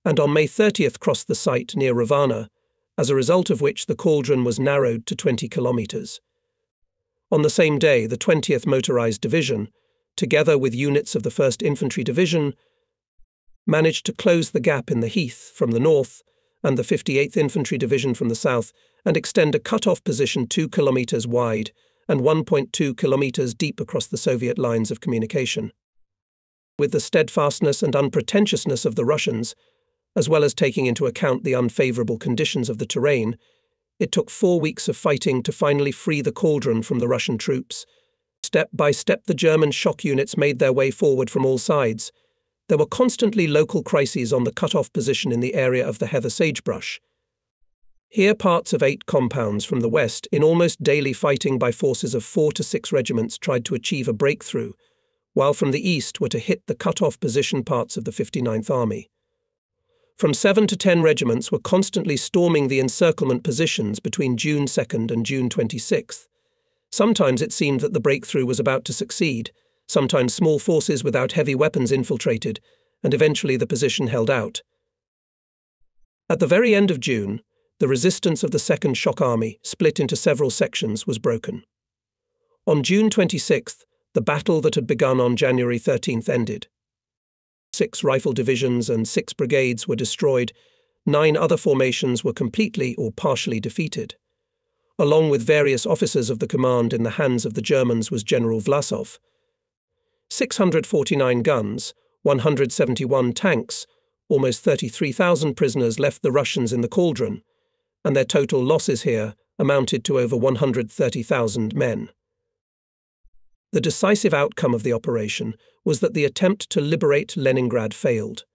and on May 30th crossed the site near Ravana, as a result of which the cauldron was narrowed to 20 kilometers. On the same day, the 20th Motorized Division, together with units of the 1st Infantry Division, managed to close the gap in the heath from the north and the 58th Infantry Division from the south and extend a cut-off position 2 kilometers wide and 1.2 kilometers deep across the Soviet lines of communication. With the steadfastness and unpretentiousness of the Russians, as well as taking into account the unfavorable conditions of the terrain, it took 4 weeks of fighting to finally free the cauldron from the Russian troops. Step by step, the German shock units made their way forward from all sides. There were constantly local crises on the cut-off position in the area of the heather sagebrush. Here, parts of 8 compounds from the west, in almost daily fighting by forces of 4 to 6 regiments, tried to achieve a breakthrough, while from the east were to hit the cut-off position parts of the 59th Army. From 7 to 10 regiments were constantly storming the encirclement positions between June 2nd and June 26th. Sometimes it seemed that the breakthrough was about to succeed, sometimes small forces without heavy weapons infiltrated, and eventually the position held out. At the very end of June, the resistance of the 2nd Shock Army, split into several sections, was broken. On June 26th, the battle that had begun on January 13th ended. 6 rifle divisions and 6 brigades were destroyed. 9 other formations were completely or partially defeated. Along with various officers of the command in the hands of the Germans was General Vlasov. 649 guns, 171 tanks, almost 33,000 prisoners left the Russians in the cauldron, and their total losses here amounted to over 130,000 men. The decisive outcome of the operation was that the attempt to liberate Leningrad failed.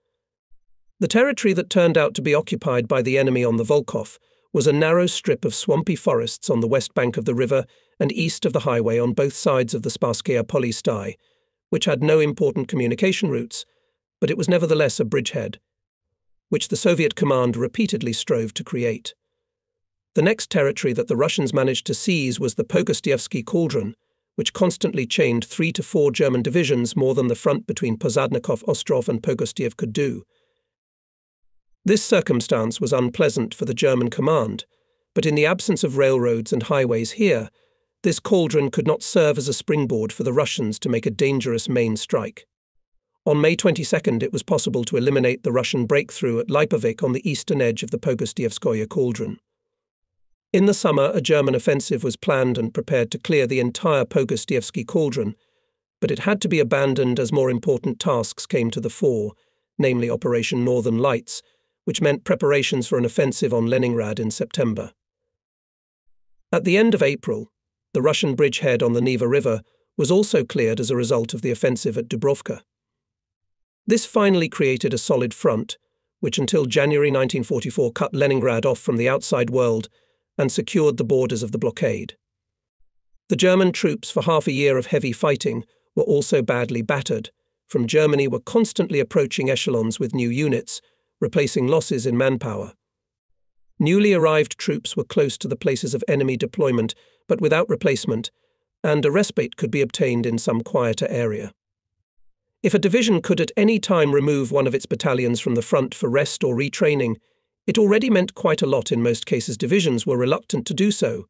The territory that turned out to be occupied by the enemy on the Volkhov was a narrow strip of swampy forests on the west bank of the river and east of the highway on both sides of the Sparskaya Polystai, which had no important communication routes, but it was nevertheless a bridgehead, which the Soviet command repeatedly strove to create. The next territory that the Russians managed to seize was the Pogostievsky Cauldron, which constantly chained 3 to 4 German divisions, more than the front between Pozadnikov Ostrov and Pogostiev could do. This circumstance was unpleasant for the German command, but in the absence of railroads and highways here, this cauldron could not serve as a springboard for the Russians to make a dangerous main strike. On May 22nd, it was possible to eliminate the Russian breakthrough at Lipovik on the eastern edge of the Pogostievskoye Cauldron. In the summer, a German offensive was planned and prepared to clear the entire Pogostievsky Cauldron, but it had to be abandoned as more important tasks came to the fore, namely Operation Northern Lights, which meant preparations for an offensive on Leningrad in September. At the end of April, the Russian bridgehead on the Neva River was also cleared as a result of the offensive at Dubrovka. This finally created a solid front, which until January 1944 cut Leningrad off from the outside world and secured the borders of the blockade. The German troops, for half a year of heavy fighting, were also badly battered. From Germany were constantly approaching echelons with new units, replacing losses in manpower. Newly arrived troops were close to the places of enemy deployment, but without replacement, and a respite could be obtained in some quieter area. If a division could at any time remove one of its battalions from the front for rest or retraining, it already meant quite a lot. In most cases, divisions were reluctant to do so,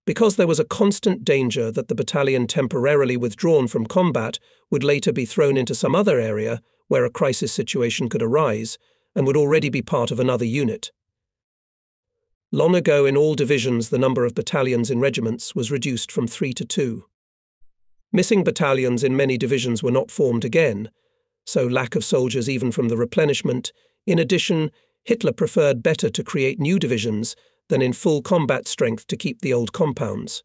because there was a constant danger that the battalion temporarily withdrawn from combat would later be thrown into some other area where a crisis situation could arise and would already be part of another unit. Long ago, in all divisions, the number of battalions in regiments was reduced from 3 to 2. Missing battalions in many divisions were not formed again, so lack of soldiers even from the replenishment. In addition, Hitler preferred better to create new divisions than in full combat strength to keep the old compounds.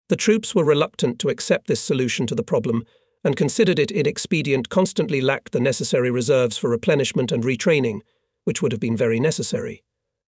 The troops were reluctant to accept this solution to the problem and considered it inexpedient, constantly lacked the necessary reserves for replenishment and retraining, which would have been very necessary.